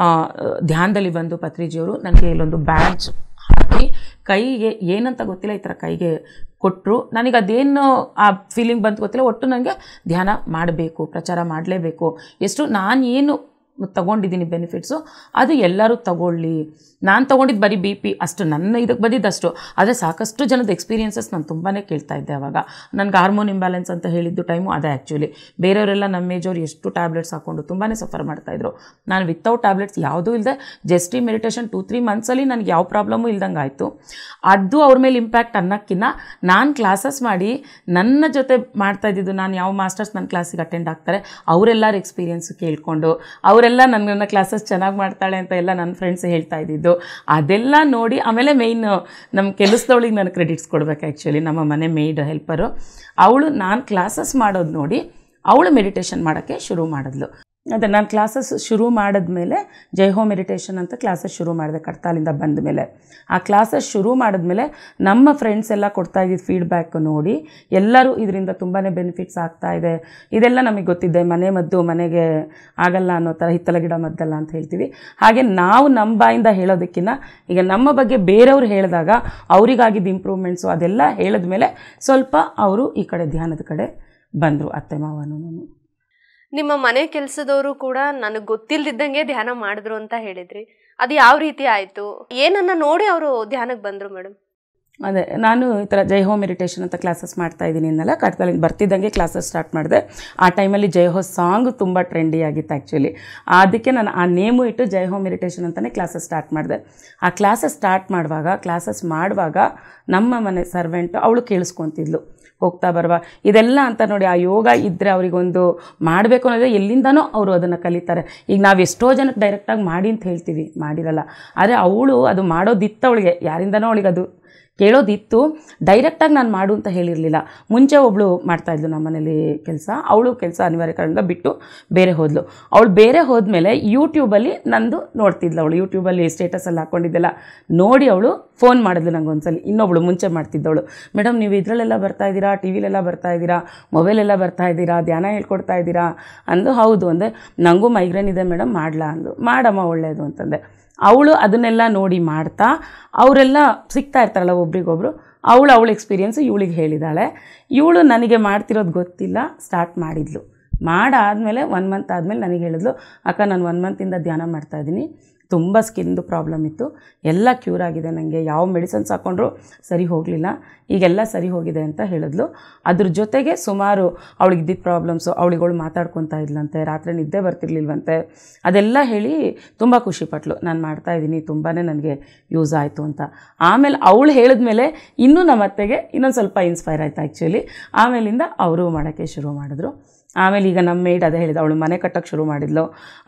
ಧ್ಯಾನದಲ್ಲಿ ಬಂದು ಪತ್ರಿಜಿಯವರು ನನಗೆ ಇಲ್ಲೊಂದು ಬ್ಯಾಡ್ಜ್ ಹಾಕಿ ಕೈಗೆ ಏನಂತ ಗೊತ್ತಿಲ್ಲ ಈ ಥರ ಕೈಗೆ ಕೊಟ್ಟರು. ನನಗೆ ಅದೇನು ಆ ಫೀಲಿಂಗ್ ಬಂತು ಗೊತ್ತಿಲ್ಲ, ಒಟ್ಟು ನನಗೆ ಧ್ಯಾನ ಮಾಡಬೇಕು, ಪ್ರಚಾರ ಮಾಡಲೇಬೇಕು, ಎಷ್ಟು ನಾನು ಏನು ತೊಗೊಂಡಿದ್ದೀನಿ ಬೆನಿಫಿಟ್ಸು ಅದು ಎಲ್ಲರೂ ತಗೊಳ್ಳಿ. ನಾನು ತೊಗೊಂಡಿದ್ದು ಬರೀ BP ಅಷ್ಟು, ನನ್ನ ಇದಕ್ಕೆ ಬಂದಿದ್ದಷ್ಟು. ಆದರೆ ಸಾಕಷ್ಟು ಜನದ ಎಕ್ಸ್ಪೀರಿಯನ್ಸಸ್ ನಾನು ತುಂಬಾ ಕೇಳ್ತಾ ಇದ್ದೆ ಆವಾಗ. ನನಗೆ ಹಾರ್ಮೋನ್ ಇಂಬ್ಯಾಲೆನ್ಸ್ ಅಂತ ಹೇಳಿದ್ದು ಟೈಮು ಅದೇ ಆ್ಯಕ್ಚುಲಿ. ಬೇರೆಯವರೆಲ್ಲ ನಮ್ಮ ಏಜವ್ರು ಎಷ್ಟು ಟ್ಯಾಬ್ಲೆಟ್ಸ್ ಹಾಕ್ಕೊಂಡು ತುಂಬಾ ಸಫರ್ ಮಾಡ್ತಾಯಿದ್ರು. ನಾನು ವಿತೌಟ್ ಟ್ಯಾಬ್ಲೆಟ್ಸ್ ಯಾವುದೂ ಇಲ್ಲದೆ ಜಸ್ಟ್ ಈ ಮೆಡಿಟೇಷನ್ 2-3 monthsಲ್ಲಿ ನನಗೆ ಯಾವ ಪ್ರಾಬ್ಲಮ್ಮು ಇಲ್ದಂಗೆ ಆಯಿತು. ಅದು ಅವ್ರ ಮೇಲೆ ಇಂಪ್ಯಾಕ್ಟ್ ಅನ್ನೋಕ್ಕಿಂತ ನಾನು ಕ್ಲಾಸಸ್ ಮಾಡಿ ನನ್ನ ಜೊತೆ ಮಾಡ್ತಾಯಿದ್ದು, ನಾನು ಯಾವ ಮಾಸ್ಟರ್ಸ್ ನನ್ನ ಕ್ಲಾಸಿಗೆ ಅಟೆಂಡ್ ಆಗ್ತಾರೆ ಅವರೆಲ್ಲರ ಎಕ್ಸ್ಪೀರಿಯನ್ಸ್ ಕೇಳಿಕೊಂಡು ಅವರೆಲ್ಲ ನನ್ನ ಕ್ಲಾಸಸ್ ಚೆನ್ನಾಗಿ ಮಾಡ್ತಾಳೆ ಅಂತ ಎಲ್ಲ ನನ್ನ ಫ್ರೆಂಡ್ಸ್ ಹೇಳ್ತಾ ಇದ್ದಿದ್ದು, ಅದೆಲ್ಲ ನೋಡಿ ಆಮೇಲೆ ಮೇಯ್ನ್ ನಮ್ಮ ಕೆಲಸದವಳಿಗೆ ನಾನು ಕ್ರೆಡಿಟ್ಸ್ ಕೊಡ್ಬೇಕು. ಆ್ಯಕ್ಚುಲಿ ನಮ್ಮ ಮನೆ ಮೇಯ್ಡ್ ಹೆಲ್ಪರು ಅವಳು ನಾನು ಕ್ಲಾಸಸ್ ಮಾಡೋದು ನೋಡಿ ಅವಳು ಮೆಡಿಟೇಷನ್ ಮಾಡೋಕ್ಕೆ ಶುರು ಮಾಡಿದ್ಲು. ಅದೇ ನಾನು ಕ್ಲಾಸಸ್ ಶುರು ಮಾಡಿದ್ಮೇಲೆ ಜೈಹೋ ಮೆಡಿಟೇಷನ್ ಅಂತ ಕ್ಲಾಸಸ್ ಶುರು ಮಾಡಿದೆ ಕಡ್ತಾಲಿಂದ ಬಂದ ಮೇಲೆ. ಆ ಕ್ಲಾಸಸ್ ಶುರು ಮಾಡಿದ್ಮೇಲೆ ನಮ್ಮ ಫ್ರೆಂಡ್ಸ್ ಎಲ್ಲ ಕೊಡ್ತಾ ಇದ್ದಿದ್ದು ಫೀಡ್ಬ್ಯಾಕ್ ನೋಡಿ ಎಲ್ಲರೂ ಇದರಿಂದ ತುಂಬಾ ಬೆನಿಫಿಟ್ಸ್ ಆಗ್ತಾಯಿದೆ. ಇದೆಲ್ಲ ನಮಗೆ ಗೊತ್ತಿದೆ, ಮನೆ ಮದ್ದು ಮನೆಗೆ ಆಗಲ್ಲ ಅನ್ನೋ ಥರ, ಹಿತ್ತಲ ಗಿಡ ಮದ್ದಲ್ಲ ಅಂತ ಹೇಳ್ತೀವಿ. ಹಾಗೆ ನಾವು ನಮ್ಮ ಬಾಯಿಂದ ಹೇಳೋದಕ್ಕಿಂತ ಈಗ ನಮ್ಮ ಬಗ್ಗೆ ಬೇರೆಯವ್ರು ಹೇಳಿದಾಗ ಅವರಿಗಾಗಿದ್ದ ಇಂಪ್ರೂವ್ಮೆಂಟ್ಸು ಅದೆಲ್ಲ ಹೇಳಿದ್ಮೇಲೆ ಸ್ವಲ್ಪ ಅವರು ಈ ಕಡೆ ಧ್ಯಾನದ ಕಡೆ ಬಂದರು, ಅತ್ತೆ ಮಾವನೂ. ನಿಮ್ಮ ಮನೆ ಕೆಲಸದವರು ಕೂಡ ನನಗೆ ಗೊತ್ತಿಲ್ಲದಿದ್ದಂಗೆ ಧ್ಯಾನ ಮಾಡಿದ್ರು ಅಂತ ಹೇಳಿದ್ರಿ. ಅದು ಯಾವ ರೀತಿ ಆಯಿತು, ಏನನ್ನ ನೋಡಿ ಅವರು ಧ್ಯಾನಕ್ಕೆ ಬಂದರು ಮೇಡಮ್? ಅದೇ ನಾನು ಈ ಥರ ಜೈಹೋ ಮೆಡಿಟೇಷನ್ ಅಂತ ಕ್ಲಾಸಸ್ ಮಾಡ್ತಾಯಿದ್ದೀನಿ ಅನ್ನಲ್ಲ, ಕಡ್ತಾಲಿಂದ ಬರ್ತಿದ್ದಂಗೆ ಕ್ಲಾಸಸ್ ಸ್ಟಾರ್ಟ್ ಮಾಡಿದೆ. ಆ ಟೈಮಲ್ಲಿ ಜೈಹೋ ಸಾಂಗ್ ತುಂಬ ಟ್ರೆಂಡಿ ಆಗಿತ್ತು ಆ್ಯಕ್ಚುಲಿ. ಅದಕ್ಕೆ ನಾನು ಆ ನೇಮು ಇಟ್ಟು ಜೈಹೋ ಮೆಡಿಟೇಷನ್ ಅಂತಲೇ ಕ್ಲಾಸಸ್ ಸ್ಟಾರ್ಟ್ ಮಾಡಿದೆ. ಆ ಕ್ಲಾಸಸ್ ಸ್ಟಾರ್ಟ್ ಮಾಡುವಾಗ ನಮ್ಮ ಮನೆ ಸರ್ವೆಂಟ್ ಅವಳು ಕೇಳಿಸ್ಕೊತಿದ್ಲು ಹೋಗ್ತಾ ಬರುವ ಇದೆಲ್ಲ ಅಂತ ನೋಡಿ. ಆ ಯೋಗ ಇದ್ದರೆ ಅವರಿಗೊಂದು ಮಾಡಬೇಕು ಅನ್ನೋದೇ ಎಲ್ಲಿಂದನೋ ಅವರು ಅದನ್ನು ಕಲಿತಾರೆ. ಈಗ ನಾವು ಎಷ್ಟೋ ಜನಕ್ಕೆ ಡೈರೆಕ್ಟಾಗಿ ಮಾಡಿ ಅಂತ ಹೇಳ್ತೀವಿ, ಮಾಡಿರಲ್ಲ. ಆದರೆ ಅವಳು ಅದು ಮಾಡೋದಿತ್ತು, ಅವಳಿಗೆ ಯಾರಿಂದನೋ ಅವಳಿಗೆ ಅದು ಕೇಳೋದಿತ್ತು. ಡೈರೆಕ್ಟಾಗಿ ನಾನು ಮಾಡು ಅಂತ ಹೇಳಿರಲಿಲ್ಲ. ಮುಂಚೆ ಒಬ್ಬಳು ಮಾಡ್ತಾಯಿದ್ಲು ನಮ್ಮ ಮನೇಲಿ ಕೆಲಸ, ಅವಳು ಕೆಲಸ ಅನಿವಾರ್ಯ ಕಾರಣದಿಂದ ಬಿಟ್ಟು ಬೇರೆ ಹೋದ್ಲು. ಅವಳು ಬೇರೆ ಹೋದ್ಮೇಲೆ ಯೂಟ್ಯೂಬಲ್ಲಿ ನಂದು ನೋಡ್ತಿದ್ಲು. ಅವಳು ಯೂಟ್ಯೂಬಲ್ಲಿ ಸ್ಟೇಟಸಲ್ಲಿ ಹಾಕ್ಕೊಂಡಿದ್ದೆಲ್ಲ ನೋಡಿ ಅವಳು ಫೋನ್ ಮಾಡಿದ್ಲು ನಂಗೆ ಒಂದ್ಸಲಿ. ಇನ್ನೊಬ್ಳು ಮುಂಚೆ ಮಾಡ್ತಿದ್ದವಳು, ಮೇಡಮ್ ನೀವು ಇದರಲ್ಲೆಲ್ಲ ಬರ್ತಾಯಿದ್ದೀರಾ, ಟಿ ವಿಲೆಲ್ಲ ಬರ್ತಾಯಿದ್ದೀರಾ, ಮೊಬೈಲೆಲ್ಲ ಬರ್ತಾಯಿದ್ದೀರಾ, ಧ್ಯಾನ ಹೇಳ್ಕೊಡ್ತಾ ಇದ್ದೀರಾ ಅಂದು. ಹೌದು ಅಂದೆ. ನನಗೂ ಮೈಗ್ರೇನ್ ಇದೆ ಮೇಡಮ್, ಮಾಡಲಾ ಅಂದು. ಮಾಡಮ್ಮ ಒಳ್ಳೆಯದು ಅಂತಂದೆ. ಅವಳು ಅದನ್ನೆಲ್ಲ ನೋಡಿ ಮಾಡ್ತಾ, ಅವರೆಲ್ಲ ಸಿಗ್ತಾ ಇರ್ತಾರಲ್ಲ ಒಬ್ರಿಗೊಬ್ರು, ಅವಳ ಎಕ್ಸ್ಪೀರಿಯೆನ್ಸು ಇವಳಿಗೆ ಹೇಳಿದ್ದಾಳೆ. ಇವಳು ನನಗೆ ಮಾಡ್ತಿರೋದು ಗೊತ್ತಿಲ್ಲ, ಸ್ಟಾರ್ಟ್ ಮಾಡಿದ್ಲು. ಮಾಡಾದಮೇಲೆ 1 ಮಂತ್ ಆದಮೇಲೆ ನನಗೆ ಹೇಳಿದ್ಲು, ಅಕ್ಕ ನಾನು 1 ಮಂತಿಂದ ಧ್ಯಾನ ಮಾಡ್ತಾಯಿದ್ದೀನಿ, ತುಂಬ ಸ್ಕಿನ್ದು ಪ್ರಾಬ್ಲಮ್ ಇತ್ತು, ಎಲ್ಲ ಕ್ಯೂರ್ ಆಗಿದೆ, ನನಗೆ ಯಾವ ಮೆಡಿಸನ್ಸ್ ಹಾಕ್ಕೊಂಡ್ರೂ ಸರಿ ಹೋಗಲಿಲ್ಲ, ಈಗೆಲ್ಲ ಸರಿ ಹೋಗಿದೆ ಅಂತ ಹೇಳಿದ್ಲು. ಅದ್ರ ಜೊತೆಗೆ ಸುಮಾರು ಅವಳಿಗಿದ್ದಿದ್ದ ಪ್ರಾಬ್ಲಮ್ಸು, ಅವಳಿಗಳು ಮಾತಾಡ್ಕೊತಾ ಇದ್ಲಂತೆ, ರಾತ್ರಿ ನಿದ್ದೆ ಬರ್ತಿರ್ಲಿಲ್ವಂತೆ, ಅದೆಲ್ಲ ಹೇಳಿ ತುಂಬ ಖುಷಿಪಟ್ಲು. ನಾನು ಮಾಡ್ತಾಯಿದ್ದೀನಿ, ತುಂಬಾ ನನಗೆ ಯೂಸ್ ಆಯಿತು ಅಂತ. ಆಮೇಲೆ ಅವಳು ಹೇಳಿದ್ಮೇಲೆ ಇನ್ನೂ ನಮ್ಮ ಅತ್ತೆಗೆ ಇನ್ನೊಂದು ಸ್ವಲ್ಪ ಇನ್ಸ್ಪೈರ್ ಆಯಿತು ಆ್ಯಕ್ಚುಲಿ. ಆಮೇಲಿಂದ ಅವರು ಮಾಡೋಕ್ಕೆ ಶುರು ಮಾಡಿದ್ರು. ಆಮೇಲೆ ಈಗ ನಮ್ಮ ಮೇಡ್ ಅದೇ ಹೇಳಿದ, ಅವಳು ಮನೆ ಕಟ್ಟೋಕ್ಕೆ ಶುರು ಮಾಡಿದ್ಲು.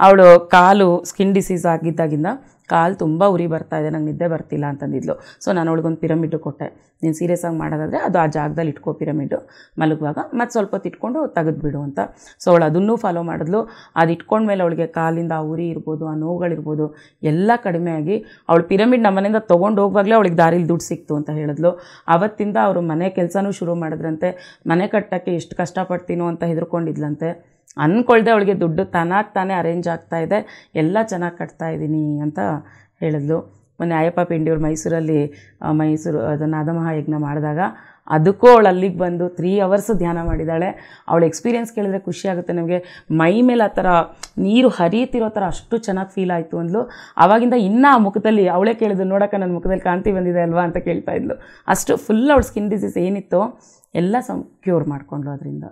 ಅವಳು ಕಾಲು ಸ್ಕಿನ್ ಡಿಸೀಸ್ ಆಗಿದ್ದಾಗಿಂದ ಕಾಲು ತುಂಬ ಉರಿ ಬರ್ತಾ ಇದೆ, ನಂಗೆ ನಿದ್ದೆ ಬರ್ತಿಲ್ಲ ಅಂತಂದಿದ್ಲು. ಸೊ ನಾನು ಅವಳಿಗೊಂದು ಪಿರಮಿಡ್ಡು ಕೊಟ್ಟೆ, ನೀನು ಸೀರಿಯಸ್ ಆಗಿ ಮಾಡೋದಾದರೆ ಅದು ಆ ಜಾಗದಲ್ಲಿ ಇಟ್ಕೋ ಪಿರಮಿಡ್ಡು, ಮಲಗುವಾಗ ಮತ್ತು ಸ್ವಲ್ಪ ಹೊತ್ತು ಇಟ್ಕೊಂಡು ತೆಗೆದುಬಿಡು ಅಂತ. ಸೊ ಅವಳು ಅದನ್ನೂ ಫಾಲೋ ಮಾಡಿದ್ಲು. ಅದು ಇಟ್ಕೊಂಡ್ಮೇಲೆ ಅವಳಿಗೆ ಕಾಲಿಂದ ಆ ಉರಿ ಇರ್ಬೋದು, ಆ ನೋವುಗಳಿರ್ಬೋದು ಎಲ್ಲ ಕಡಿಮೆ ಆಗಿ ಅವಳು ಪಿರಮಿಡ್ ನಮ್ಮ ಮನೆಯಿಂದ ತೊಗೊಂಡು ಹೋಗುವಾಗಲೇ ಅವಳಿಗೆ ದಾರಿಲಿ ದುಡ್ಡು ಸಿಕ್ತು ಅಂತ ಹೇಳಿದ್ಲು. ಆವತ್ತಿಂದ ಅವರು ಮನೆ ಕೆಲಸನೂ ಶುರು ಮಾಡಿದ್ರಂತೆ. ಮನೆ ಕಟ್ಟೋಕ್ಕೆ ಎಷ್ಟು ಕಷ್ಟಪಡ್ತೀನೋ ಅಂತ ಹೆದರ್ಕೊಂಡಿದ್ಲಂತೆ. ಅಂದ್ಕೊಳ್ದೆ ಅವಳಿಗೆ ದುಡ್ಡು ತಾನೇ ಅರೇಂಜ್ ಆಗ್ತಾಯಿದೆ, ಎಲ್ಲ ಚೆನ್ನಾಗಿ ಕಟ್ತಾಯಿದ್ದೀನಿ ಅಂತ ಹೇಳಿದ್ಲು. ಮೊನ್ನೆ ಅಯ್ಯಪ್ಪ ಪಿಂಡಿಯವ್ರು ಮೈಸೂರಲ್ಲಿ ಅದು ನಾದಮಹಾಯಜ್ಞ ಮಾಡಿದಾಗ ಅದಕ್ಕೂ ಅವಳು ಅಲ್ಲಿಗೆ ಬಂದು 3 ಅವರ್ಸ್ ಧ್ಯಾನ ಮಾಡಿದ್ದಾಳೆ. ಅವಳ ಎಕ್ಸ್ಪೀರಿಯೆನ್ಸ್ ಕೇಳಿದ್ರೆ ಖುಷಿಯಾಗುತ್ತೆ ನಮಗೆ. ಮೈ ಮೇಲೆ ಆ ಥರ ನೀರು ಹರಿಯುತ್ತಿರೋ ಥರ ಅಷ್ಟು ಚೆನ್ನಾಗಿ ಫೀಲ್ ಆಯಿತು ಅಂದ್ಲು. ಆವಾಗಿಂದ ಇನ್ನೂ ಆ ಮುಖದಲ್ಲಿ ಅವಳೇ ಕೇಳಿದ್ರು, ನೋಡೋಕೆ ನನ್ನ ಮುಖದಲ್ಲಿ ಕಾಂತಿ ಬಂದಿದೆ ಅಲ್ವಾ ಅಂತ ಕೇಳ್ತಾ ಇದ್ಲು. ಅಷ್ಟು ಫುಲ್ ಅವಳ ಸ್ಕಿನ್ ಡಿಸೀಸ್ ಏನಿತ್ತೋ ಎಲ್ಲ ಕ್ಯೂರ್ ಮಾಡಿಕೊಂಡ್ಲು ಅದರಿಂದ.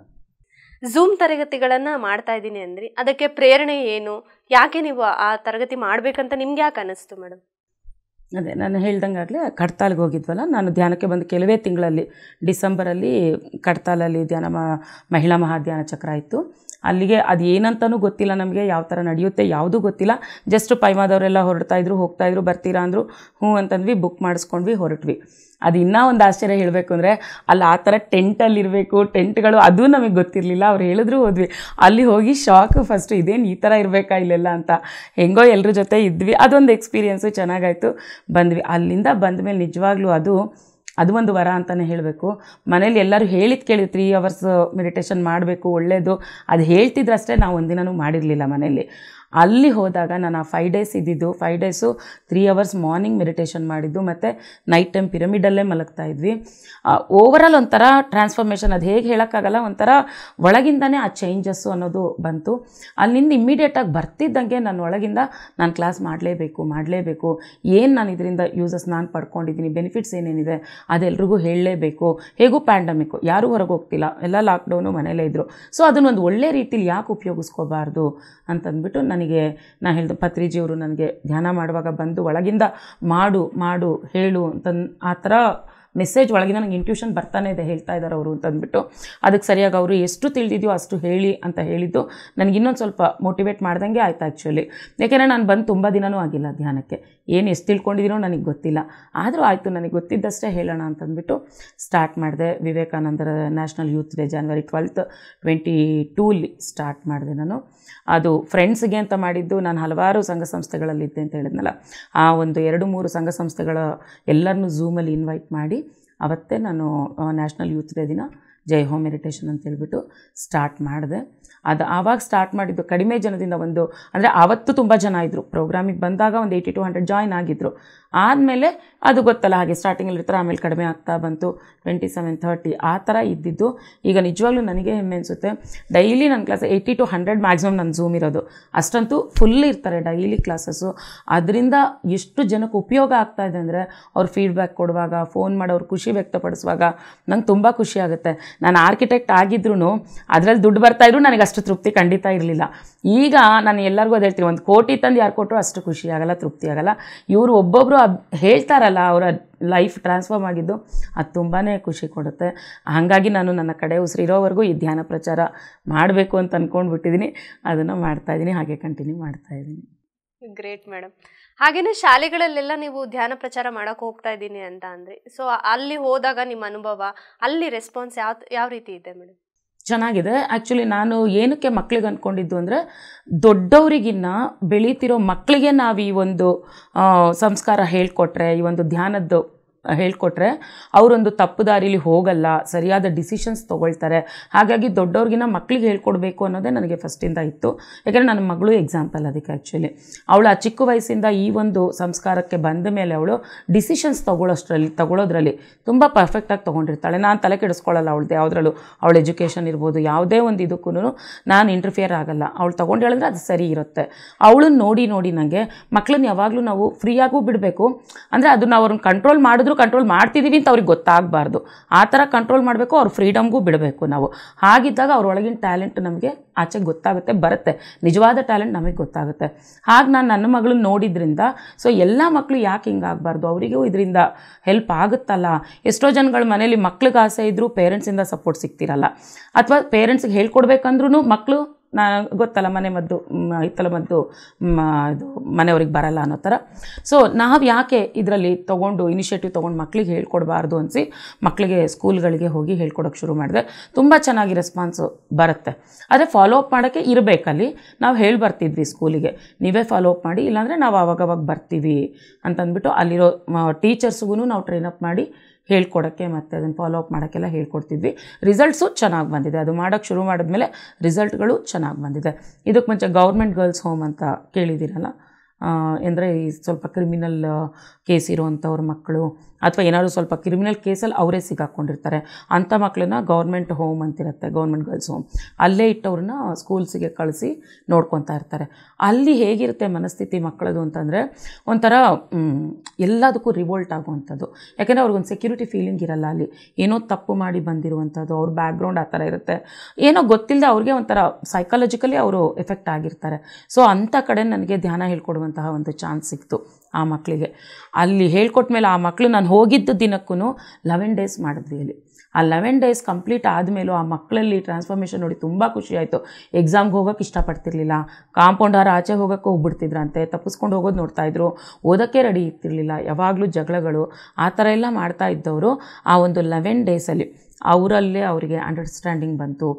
ಝೂಮ್ ತರಗತಿಗಳನ್ನು ಮಾಡ್ತಾ ಇದ್ದೀನಿ ಅಂದ್ರಿ, ಅದಕ್ಕೆ ಪ್ರೇರಣೆ ಏನು? ಯಾಕೆ ನೀವು ಆ ತರಗತಿ ಮಾಡಬೇಕಂತ ನಿಮ್ಗೆ ಯಾಕೆ ಅನ್ನಿಸ್ತು ಮೇಡಮ್? ಅದೇ ನಾನು ಹೇಳ್ದಂಗಾಗಲೇ ಕಡ್ತಾಲ್ಗೆ ಹೋಗಿದ್ವಲ್ಲ, ನಾನು ಧ್ಯಾನಕ್ಕೆ ಬಂದು ಕೆಲವೇ ತಿಂಗಳಲ್ಲಿ ಡಿಸೆಂಬರಲ್ಲಿ ಕಡ್ತಾಲಲ್ಲಿ ಮಹಿಳಾ ಮಹಾಧ್ಯಾನ ಚಕ್ರ ಇತ್ತು. ಅಲ್ಲಿಗೆ ಅದು ಏನಂತನೂ ಗೊತ್ತಿಲ್ಲ ನಮಗೆ, ಯಾವ ಥರ ನಡೆಯುತ್ತೆ ಯಾವುದೂ ಗೊತ್ತಿಲ್ಲ. ಜಸ್ಟ್ ಪೈಮಾದವರೆಲ್ಲ ಹೋಗ್ತಾಯಿದ್ರು ಬರ್ತೀರಾ ಅಂದರು, ಹ್ಞೂ ಅಂತಂದ್ವಿ, ಬುಕ್ ಮಾಡಿಸ್ಕೊಂಡ್ವಿ, ಹೊರಟ್ವಿ. ಅದು ಇನ್ನೂ ಒಂದು ಆಶ್ಚರ್ಯ ಹೇಳಬೇಕು ಅಂದರೆ, ಅಲ್ಲಿ ಆ ಥರ ಟೆಂಟಲ್ಲಿರಬೇಕು, ಟೆಂಟ್ಗಳು ಅದೂ ನಮಗೆ ಗೊತ್ತಿರಲಿಲ್ಲ. ಅವ್ರು ಹೇಳಿದ್ರು ಹೋದ್ವಿ. ಅಲ್ಲಿ ಹೋಗಿ ಶಾಕ್, ಫಸ್ಟು ಇದೇನು ಈ ಥರ ಇರಬೇಕಾ ಇಲ್ಲೆಲ್ಲ ಅಂತ. ಹೆಂಗೋ ಎಲ್ಲರ ಜೊತೆ ಇದ್ವಿ, ಅದೊಂದು ಎಕ್ಸ್ಪೀರಿಯೆನ್ಸು ಚೆನ್ನಾಗಾಯಿತು. ಬಂದ್ವಿ. ಅಲ್ಲಿಂದ ಬಂದಮೇಲೆ ನಿಜವಾಗ್ಲೂ ಅದು ಒಂದು ವರ ಅಂತಲೇ ಹೇಳಬೇಕು. ಮನೇಲಿ ಎಲ್ಲರೂ ಹೇಳಿದ್ದು ಕೇಳಿ 3 ಅವರ್ಸ್ ಮೆಡಿಟೇಷನ್ ಮಾಡಬೇಕು ಒಳ್ಳೆಯದು, ಅದು ಹೇಳ್ತಿದ್ರಷ್ಟೇ, ನಾವು ಒಂದಿನೂ ಮಾಡಿರಲಿಲ್ಲ ಮನೇಲಿ. ಅಲ್ಲಿ ಹೋದಾಗ ನಾನು ಆ 5 ಡೇಸ್ ಇದ್ದಿದ್ದು, 5 ಡೇಸು 3 ಅವರ್ಸ್ ಮಾರ್ನಿಂಗ್ ಮೆಡಿಟೇಷನ್ ಮಾಡಿದ್ದು, ಮತ್ತು ನೈಟ್ ಟೈಮ್ ಪಿರಮಿಡಲ್ಲೇ ಮಲಗ್ತಾ ಇದ್ವಿ. ಓವರಾಲ್ ಒಂಥರ ಟ್ರಾನ್ಸ್ಫಾರ್ಮೇಷನ್, ಅದು ಹೇಗೆ ಹೇಳೋಕ್ಕಾಗಲ್ಲ, ಒಂಥರ ಒಳಗಿಂದನೇ ಆ ಚೇಂಜಸ್ಸು ಅನ್ನೋದು ಬಂತು. ಅಲ್ಲಿಂದ ಇಮ್ಮಿಡಿಯೇಟಾಗಿ ಬರ್ತಿದ್ದಂಗೆ ನನ್ನ ಒಳಗಿಂದ ನಾನು ಕ್ಲಾಸ್ ಮಾಡಲೇಬೇಕು, ಏನು ನಾನು ಇದರಿಂದ ಯೂಸಸ್ ನಾನು ಪಡ್ಕೊಂಡಿದ್ದೀನಿ, ಬೆನಿಫಿಟ್ಸ್ ಏನೇನಿದೆ ಅದೆಲ್ರಿಗೂ ಹೇಳಲೇಬೇಕು. ಹೇಗೂ ಪ್ಯಾಂಡಮಿಕ್ಕು, ಯಾರೂ ಹೊರಗೆ ಹೋಗ್ತಿಲ್ಲ, ಎಲ್ಲ ಲಾಕ್ಡೌನು, ಮನೇಲೇ ಇದ್ದರು. ಸೊ ಅದನ್ನೊಂದು ಒಳ್ಳೆ ರೀತಿಲಿ ಯಾಕೆ ಉಪಯೋಗಿಸ್ಕೋಬಾರ್ದು ಅಂತಂದ್ಬಿಟ್ಟು ನಾನು ಹೇಳಿದೆ, ಪತ್ರಿಜಿಯವರು ನನಗೆ ಧ್ಯಾನ ಮಾಡುವಾಗ ಬಂದು ಒಳಗಿಂದ ಮಾಡು ಹೇಳು ಅಂತ ಆ ಥರ ಮೆಸೇಜ್ ಒಳಗಿಂದ ನನಗೆ ಇಂಟ್ಯೂಷನ್ ಬರ್ತಾನೆ ಇದೆ, ಹೇಳ್ತಾ ಇದ್ದಾರೆ ಅವರು ಅಂತಂದ್ಬಿಟ್ಟು. ಅದಕ್ಕೆ ಸರಿಯಾಗಿ ಅವರು ಎಷ್ಟು ತಿಳಿದಿದೆಯೋ ಅಷ್ಟು ಹೇಳಿ ಅಂತ ಹೇಳಿದ್ದು ನನಗೆ ಇನ್ನೊಂದು ಸ್ವಲ್ಪ ಮೋಟಿವೇಟ್ ಮಾಡ್ದಂಗೆ ಆಯಿತು ಆ್ಯಕ್ಚುಲಿ. ಯಾಕೆಂದರೆ ನಾನು ಬಂದು ತುಂಬ ದಿನವೂ ಆಗಿಲ್ಲ ಧ್ಯಾನಕ್ಕೆ, ಏನು ಎಷ್ಟು ತಿಳ್ಕೊಂಡಿದ್ದೀನೋ ನನಗೆ ಗೊತ್ತಿಲ್ಲ. ಆದರೂ ಆಯಿತು, ನನಗೆ ಗೊತ್ತಿದ್ದಷ್ಟೇ ಹೇಳೋಣ ಅಂತಂದ್ಬಿಟ್ಟು ಸ್ಟಾರ್ಟ್ ಮಾಡಿದೆ. ವಿವೇಕಾನಂದರ national youth day January 12, 2022 start ಮಾಡಿದೆ ನಾನು. ಅದು ಫ್ರೆಂಡ್ಸ್ಗೆ ಅಂತ ಮಾಡಿದ್ದು. ನಾನು ಹಲವಾರು ಸಂಘ ಸಂಸ್ಥೆಗಳಲ್ಲಿದ್ದೆ ಅಂತ ಹೇಳಿದ್ನಲ್ಲ, ಆ ಒಂದು 2-3 ಸಂಘ ಸಂಸ್ಥೆಗಳ ಎಲ್ಲರನ್ನೂ ಝೂಮಲ್ಲಿ ಇನ್ವೈಟ್ ಮಾಡಿ ಅವತ್ತೇ ನಾನು ನ್ಯಾಷನಲ್ ಯೂತ್ ಡೇ ದಿನ ಜೈ ಹೋಮ್ ಮೆಡಿಟೇಷನ್ ಅಂತ ಹೇಳ್ಬಿಟ್ಟು ಸ್ಟಾರ್ಟ್ ಮಾಡಿದೆ. ಅದು ಆವಾಗ ಸ್ಟಾರ್ಟ್ ಮಾಡಿದ್ದು ಕಡಿಮೆ ಜನದಿಂದ, ಅಂದರೆ ಆವತ್ತು ತುಂಬ ಜನ ಇದ್ದರು. ಪ್ರೋಗ್ರಾಮಿಗೆ ಬಂದಾಗ ಒಂದು 80 to 100 ಜಾಯ್ನ್ ಆಗಿದ್ದರು. ಆದಮೇಲೆ ಅದು ಗೊತ್ತಲ್ಲ, ಹಾಗೆ ಸ್ಟಾರ್ಟಿಂಗಲ್ಲಿ ಇರ್ತಾರೆ, ಆಮೇಲೆ ಕಡಿಮೆ ಆಗ್ತಾ ಬಂತು, 27, 30 ಆ ಥರ ಇದ್ದಿದ್ದು. ಈಗ ನಿಜವಾಗ್ಲೂ ನನಗೆ ಹೆಮ್ಮೆ ಅನಿಸುತ್ತೆ, ಡೈಲಿ ನನ್ನ ಕ್ಲಾಸ್ 80 to 100 ಮ್ಯಾಕ್ಸಿಮಮ್ ನನ್ನ ಝೂಮ್ ಇರೋದು, ಅಷ್ಟಂತೂ ಫುಲ್ ಇರ್ತಾರೆ ಡೈಲಿ ಕ್ಲಾಸಸ್ಸು. ಅದರಿಂದ ಎಷ್ಟು ಜನಕ್ಕೆ ಉಪಯೋಗ ಆಗ್ತಾಯಿದೆ ಅಂದರೆ, ಅವ್ರು ಫೀಡ್ಬ್ಯಾಕ್ ಕೊಡುವಾಗ, ಫೋನ್ ಮಾಡೋರು ಖುಷಿ ವ್ಯಕ್ತಪಡಿಸುವಾಗ ನಂಗೆ ತುಂಬ ಖುಷಿ ಆಗುತ್ತೆ. ನಾನು ಆರ್ಕಿಟೆಕ್ಟ್ ಆಗಿದ್ರೂ ಅದರಲ್ಲಿ ದುಡ್ಡು ಬರ್ತಾಯಿದ್ರು ನನಗೆ ಅಷ್ಟು ತೃಪ್ತಿ ಖಂಡಿತ ಇರಲಿಲ್ಲ. ಈಗ ನಾನು ಎಲ್ಲರಿಗೂ ಅದು ಹೇಳ್ತೀನಿ, 1 ಕೋಟಿ ತಂದು ಯಾರು ಕೊಟ್ಟರು ಅಷ್ಟು ಖುಷಿ ಆಗಲ್ಲ, ತೃಪ್ತಿ ಆಗಲ್ಲ. ಇವರು ಒಬ್ಬೊಬ್ಬರು ಹೇಳ್ತಾರಲ್ಲ, ಅವರ ಲೈಫ್ ಟ್ರಾನ್ಸ್ಫಾರ್ಮ್ ಆಗಿದ್ದು, ಅದು ತುಂಬಾ ಖುಷಿ ಕೊಡುತ್ತೆ. ಹಾಗಾಗಿ ನಾನು ನನ್ನ ಕಡೆ ಉಸಿರಿರೋವರೆಗೂ ಈ ಧ್ಯಾನ ಪ್ರಚಾರ ಮಾಡಬೇಕು ಅಂತ ಅಂದ್ಕೊಂಡ್ಬಿಟ್ಟಿದ್ದೀನಿ. ಅದನ್ನು ಮಾಡ್ತಾಯಿದ್ದೀನಿ, ಹಾಗೆ ಕಂಟಿನ್ಯೂ ಮಾಡ್ತಾಯಿದ್ದೀನಿ. Great madam. ಹಾಗೇನೆ ಶಾಲೆಗಳಲ್ಲೆಲ್ಲ ನೀವು ಧ್ಯಾನ ಪ್ರಚಾರ ಮಾಡಕ್ ಹೋಗ್ತಾ ಇದ್ದೀನಿ ಅಂತ ಅಂದ್ರಿ. ಸೊ ಅಲ್ಲಿ ಹೋದಾಗ ನಿಮ್ಮ ಅನುಭವ, ಅಲ್ಲಿ ರೆಸ್ಪಾನ್ಸ್ ಯಾವ ರೀತಿ ಇದೆ ಮೇಡಮ್? ಚೆನ್ನಾಗಿದೆ. ಆ್ಯಕ್ಚುಲಿ ನಾನು ಏನಕ್ಕೆ ಮಕ್ಳಿಗೆ ಅಂದ್ಕೊಂಡಿದ್ದು ಅಂದರೆ, ದೊಡ್ಡವರಿಗಿನ್ನ ಬೆಳೀತಿರೋ ಮಕ್ಕಳಿಗೆ ನಾವು ಈ ಒಂದು ಸಂಸ್ಕಾರ ಹೇಳ್ಕೊಟ್ರೆ, ಈ ಒಂದು ಧ್ಯಾನದ್ದು ಹೇಳ್ಕೊಟ್ರೆ ಅವರೊಂದು ತಪ್ಪು ದಾರಿಲಿ ಹೋಗಲ್ಲ, ಸರಿಯಾದ ಡಿಸಿಷನ್ಸ್ ತೊಗೊಳ್ತಾರೆ. ಹಾಗಾಗಿ ದೊಡ್ಡವ್ರಿಗಿನ್ನ ಮಕ್ಕಳಿಗೆ ಹೇಳ್ಕೊಡ್ಬೇಕು ಅನ್ನೋದೇ ನನಗೆ ಫಸ್ಟಿಂದ ಇತ್ತು. ಯಾಕೆಂದರೆ ನನ್ನ ಮಗಳು ಎಕ್ಸಾಂಪಲ್ ಅದಕ್ಕೆ. ಆ್ಯಕ್ಚುಲಿ ಅವಳು ಆ ಚಿಕ್ಕ ವಯಸ್ಸಿಂದ ಈ ಒಂದು ಸಂಸ್ಕಾರಕ್ಕೆ ಬಂದ ಮೇಲೆ ಅವಳು ಡಿಸಿಷನ್ಸ್ ತಗೊಳ್ಳೋದ್ರಲ್ಲಿ ತುಂಬ ಪರ್ಫೆಕ್ಟಾಗಿ ತೊಗೊಂಡಿರ್ತಾಳೆ. ನಾನು ತಲೆ ಕೆಡಿಸ್ಕೊಳ್ಳಲ್ಲ ಅವಳದ್ದು ಯಾವುದ್ರಲ್ಲೂ. ಅವಳ ಎಜುಕೇಷನ್ ಇರ್ಬೋದು, ಯಾವುದೇ ಒಂದು ಇದಕ್ಕೂ ನಾನು ಇಂಟರ್ಫಿಯರ್ ಆಗಲ್ಲ. ಅವಳು ತೊಗೊಂಡು ಹೇಳಿದ್ರೆ ಅದು ಸರಿ ಇರುತ್ತೆ. ಅವಳನ್ನ ನೋಡಿ ನನಗೆ ಮಕ್ಕಳನ್ನ ಯಾವಾಗಲೂ ನಾವು ಫ್ರೀಯಾಗೂ ಬಿಡಬೇಕು. ಅಂದರೆ ಅದು ನಾವು ಅವ್ರನ್ನ ಕಂಟ್ರೋಲ್ ಮಾಡ್ತಿದ್ದೀವಿ ಅಂತ ಅವ್ರಿಗೆ ಗೊತ್ತಾಗಬಾರ್ದು. ಆ ಥರ ಕಂಟ್ರೋಲ್ ಮಾಡಬೇಕು, ಅವ್ರ ಫ್ರೀಡಮ್ಗೂ ಬಿಡಬೇಕು ನಾವು. ಹಾಗಿದ್ದಾಗ ಅವ್ರೊಳಗಿನ ಟ್ಯಾಲೆಂಟ್ ನಮಗೆ ಆಚೆಗೆ ಗೊತ್ತಾಗುತ್ತೆ, ಬರುತ್ತೆ. ನಿಜವಾದ ಟ್ಯಾಲೆಂಟ್ ನಮಗೆ ಗೊತ್ತಾಗುತ್ತೆ. ಹಾಗೆ ನಾನು ನನ್ನ ಮಗಳನ್ನ ನೋಡಿದ್ರಿಂದ ಸೊ ಎಲ್ಲ ಮಕ್ಕಳು ಯಾಕೆ ಹಿಂಗಾಗಬಾರ್ದು, ಅವರಿಗೂ ಇದರಿಂದ ಹೆಲ್ಪ್ ಆಗುತ್ತಲ್ಲ. ಎಷ್ಟೋ ಜನಗಳ ಮನೇಲಿ ಮಕ್ಳಿಗೆ ಆಸೆ ಇದ್ದರೂ ಪೇರೆಂಟ್ಸಿಂದ ಸಪೋರ್ಟ್ ಸಿಗ್ತಿರಲ್ಲ, ಅಥವಾ ಪೇರೆಂಟ್ಸ್ಗೆ ಹೇಳ್ಕೊಡ್ಬೇಕಂದ್ರೂ ಮಕ್ಕಳು ಗೊತ್ತಲ್ಲ ಮನೆ ಮದ್ದು ಹಿತ್ತಲ ಮದ್ದು ಇದು ಮನೆಯವ್ರಿಗೆ ಬರಲ್ಲ ಅನ್ನೋ ಥರ. ಸೊ ನಾವು ಯಾಕೆ ಇದರಲ್ಲಿ ತೊಗೊಂಡು ಇನಿಷಿಯೇಟಿವ್ ತೊಗೊಂಡು ಮಕ್ಕಳಿಗೆ ಹೇಳ್ಕೊಡ್ಬಾರ್ದು ಅನಿಸಿ ಮಕ್ಕಳಿಗೆ ಸ್ಕೂಲ್ಗಳಿಗೆ ಹೋಗಿ ಹೇಳ್ಕೊಡೋಕ್ಕೆ ಶುರು ಮಾಡಿದೆ. ತುಂಬ ಚೆನ್ನಾಗಿ ರೆಸ್ಪಾನ್ಸು ಬರುತ್ತೆ. ಆದರೆ ಫಾಲೋ ಅಪ್ ಮಾಡೋಕ್ಕೆ ಇರಬೇಕಲ್ಲಿ. ನಾವು ಹೇಳಿ ಬರ್ತಿದ್ವಿ ಸ್ಕೂಲಿಗೆ, ನೀವೇ ಫಾಲೋ ಅಪ್ ಮಾಡಿ, ಇಲ್ಲಾಂದರೆ ನಾವು ಆವಾಗವಾಗ ಬರ್ತೀವಿ ಅಂತಂದ್ಬಿಟ್ಟು ಅಲ್ಲಿರೋ ಟೀಚರ್ಸ್ಗೂ ನಾವು ಟ್ರೈನಪ್ ಮಾಡಿ ಹೇಳ್ಕೊಡೋಕ್ಕೆ ಮತ್ತು ಅದನ್ನು ಫಾಲೋ ಅಪ್ ಮಾಡೋಕ್ಕೆಲ್ಲ ಹೇಳ್ಕೊಡ್ತಿದ್ವಿ. ರಿಸಲ್ಟ್ಸು ಚೆನ್ನಾಗಿ ಬಂದಿದೆ. ಅದು ಮಾಡೋಕ್ಕೆ ಶುರು ಮಾಡಿದ್ಮೇಲೆ ರಿಸಲ್ಟ್ಗಳು ಚೆನ್ನಾಗಿ ಬಂದಿದೆ. ಇದಕ್ಕೆ ಮುಂಚೆ ಗೌರ್ಮೆಂಟ್ ಗರ್ಲ್ಸ್ ಹೋಮ್ ಅಂತ ಕೇಳಿದ್ದೀರಲ್ಲ, ಅಂದರೆ ಈ ಸ್ವಲ್ಪ ಕ್ರಿಮಿನಲ್ ಕೇಸ್ ಇರೋವಂಥವ್ರ ಮಕ್ಕಳು, ಅಥವಾ ಏನಾದರೂ ಸ್ವಲ್ಪ ಕ್ರಿಮಿನಲ್ ಕೇಸಲ್ಲಿ ಅವರೇ ಸಿಗಾಕ್ಕೊಂಡಿರ್ತಾರೆ ಅಂಥ ಮಕ್ಕಳನ್ನ ಗೌರ್ಮೆಂಟ್ ಹೋಮ್ ಅಂತಿರುತ್ತೆ, ಗೌರ್ಮೆಂಟ್ ಗರ್ಲ್ಸ್ ಹೋಮ್. ಅಲ್ಲೇ ಇಟ್ಟವ್ರನ್ನ ಸ್ಕೂಲ್ಸಿಗೆ ಕಳಿಸಿ ನೋಡ್ಕೊತಾ ಇರ್ತಾರೆ. ಅಲ್ಲಿ ಹೇಗಿರುತ್ತೆ ಮನಸ್ಥಿತಿ ಮಕ್ಕಳದು ಅಂತಂದರೆ, ಒಂಥರ ಎಲ್ಲದಕ್ಕೂ ರಿವೋಲ್ಟ್ ಆಗುವಂಥದ್ದು. ಯಾಕೆಂದರೆ ಅವ್ರಿಗೊಂದು ಸೆಕ್ಯೂರಿಟಿ ಫೀಲಿಂಗ್ ಇರಲ್ಲ. ಅಲ್ಲಿ ಏನೋ ತಪ್ಪು ಮಾಡಿ ಬಂದಿರುವಂಥದ್ದು, ಅವ್ರ ಬ್ಯಾಕ್ಗ್ರೌಂಡ್ ಆ ಥರ ಇರುತ್ತೆ. ಏನೋ ಗೊತ್ತಿಲ್ಲದೆ ಅವ್ರಿಗೆ ಒಂಥರ ಸೈಕಾಲಜಿಕಲಿ ಅವರು ಎಫೆಕ್ಟ್ ಆಗಿರ್ತಾರೆ. ಸೊ ಅಂಥ ಕಡೆ ನನಗೆ ಧ್ಯಾನ ಹೇಳ್ಕೊಡುವಂತಹ ಒಂದು ಚಾನ್ಸ್ ಸಿಕ್ತು ಆ ಮಕ್ಕಳಿಗೆ. ಅಲ್ಲಿ ಹೇಳ್ಕೊಟ್ಮೇಲೆ ಆ ಮಕ್ಕಳು, ನಾನು ಹೋಗಿದ್ದ ದಿನಕ್ಕೂ 11 ಡೇಸ್ ಮಾಡಿದ್ವಿ ಅಲ್ಲಿ. ಆ 11 ಡೇಸ್ ಕಂಪ್ಲೀಟ್ ಆದಮೇಲೂ ಆ ಮಕ್ಕಳಲ್ಲಿ ಟ್ರಾನ್ಸ್ಫಾರ್ಮೇಷನ್ ನೋಡಿ ತುಂಬ ಖುಷಿ ಆಯಿತು. ಎಕ್ಸಾಮ್ಗೆ ಹೋಗೋಕ್ಕೆ ಇಷ್ಟಪಡ್ತಿರ್ಲಿಲ್ಲ, ಕಾಂಪೌಂಡ್ ಹಾರ ಆಚೆ ಹೋಗೋಕ್ಕೆ ಹೋಗ್ಬಿಡ್ತಿದ್ರಂತೆ, ತಪ್ಪಿಸ್ಕೊಂಡು ಹೋಗೋದು ನೋಡ್ತಾಯಿದ್ರು, ಓದೋಕ್ಕೆ ರೆಡಿ ಇರ್ತಿರ್ಲಿಲ್ಲ, ಯಾವಾಗಲೂ ಜಗಳಗಳು ಆ ಥರ ಎಲ್ಲ ಮಾಡ್ತಾ ಇದ್ದವರು ಆ ಒಂದು 11 ಡೇಸಲ್ಲಿ ಅವರಲ್ಲೇ ಅವರಿಗೆ ಅಂಡರ್ಸ್ಟ್ಯಾಂಡಿಂಗ್ ಬಂತು,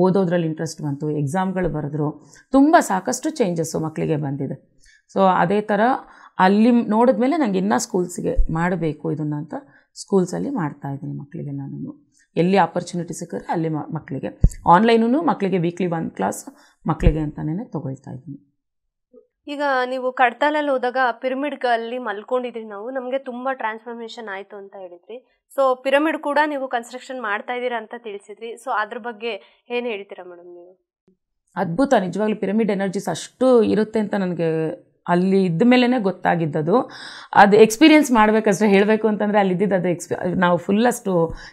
ಓದೋದ್ರಲ್ಲಿ ಇಂಟ್ರೆಸ್ಟ್ ಬಂತು, ಎಕ್ಸಾಮ್ಗಳು ಬರೆದ್ರು. ತುಂಬ ಸಾಕಷ್ಟು ಚೇಂಜಸ್ಸು ಮಕ್ಕಳಿಗೆ ಬಂದಿದೆ. ಸೊ ಅದೇ ಥರ ಅಲ್ಲಿ ನೋಡಿದ್ಮೇಲೆ ನನಗೆ ಇನ್ನೂ ಸ್ಕೂಲ್ಸಿಗೆ ಮಾಡಬೇಕು ಇದನ್ನು ಅಂತ ಸ್ಕೂಲ್ಸಲ್ಲಿ ಮಾಡ್ತಾಯಿದ್ದೀನಿ ಮಕ್ಕಳಿಗೆ. ನಾನು ಎಲ್ಲಿ ಆಪರ್ಚುನಿಟಿ ಸಿಕ್ಕಿದ್ರೆ ಅಲ್ಲಿ ಮಕ್ಕಳಿಗೆ, ಆನ್ಲೈನೂ ಮಕ್ಕಳಿಗೆ ವೀಕ್ಲಿ 1 ಕ್ಲಾಸ್ ಮಕ್ಕಳಿಗೆ ಅಂತಲೇ ತೊಗೊಳ್ತಾ ಇದ್ದೀನಿ. ಈಗ ನೀವು ಕಡ್ತಾಲಲ್ಲಿ ಹೋದಾಗ ಪಿರಮಿಡ್ಗಳಲ್ಲಿ ಮಲ್ಕೊಂಡಿದ್ರಿ, ನಮಗೆ ತುಂಬ ಟ್ರಾನ್ಸ್ಫಾರ್ಮೇಷನ್ ಆಯಿತು ಅಂತ ಹೇಳಿದ್ರಿ. ಸೊ ಪಿರಮಿಡ್ ಕೂಡ ನೀವು ಕನ್ಸ್ಟ್ರಕ್ಷನ್ ಮಾಡ್ತಾ ಇದ್ದೀರಾ ಅಂತ ತಿಳಿಸಿದ್ರಿ. ಸೊ ಅದ್ರ ಬಗ್ಗೆ ಏನು ಹೇಳ್ತೀರಾ ಮೇಡಮ್ ನೀವು? ಅದ್ಭುತ, ನಿಜವಾಗ್ಲೂ ಪಿರಮಿಡ್ ಎನರ್ಜೀಸ್ ಅಷ್ಟು ಇರುತ್ತೆ ಅಂತ ನನಗೆ ಅಲ್ಲಿ ಇದ್ದ ಮೇಲೇ ಗೊತ್ತಾಗಿದ್ದದು. ಅದು ಎಕ್ಸ್ಪೀರಿಯೆನ್ಸ್ ಮಾಡಬೇಕಷ್ಟೇ. ಹೇಳಬೇಕು ಅಂತಂದರೆ ಅಲ್ಲಿದ್ದಿದ್ದು ಅದು ನಾವು ಫುಲ್ಲಷ್ಟು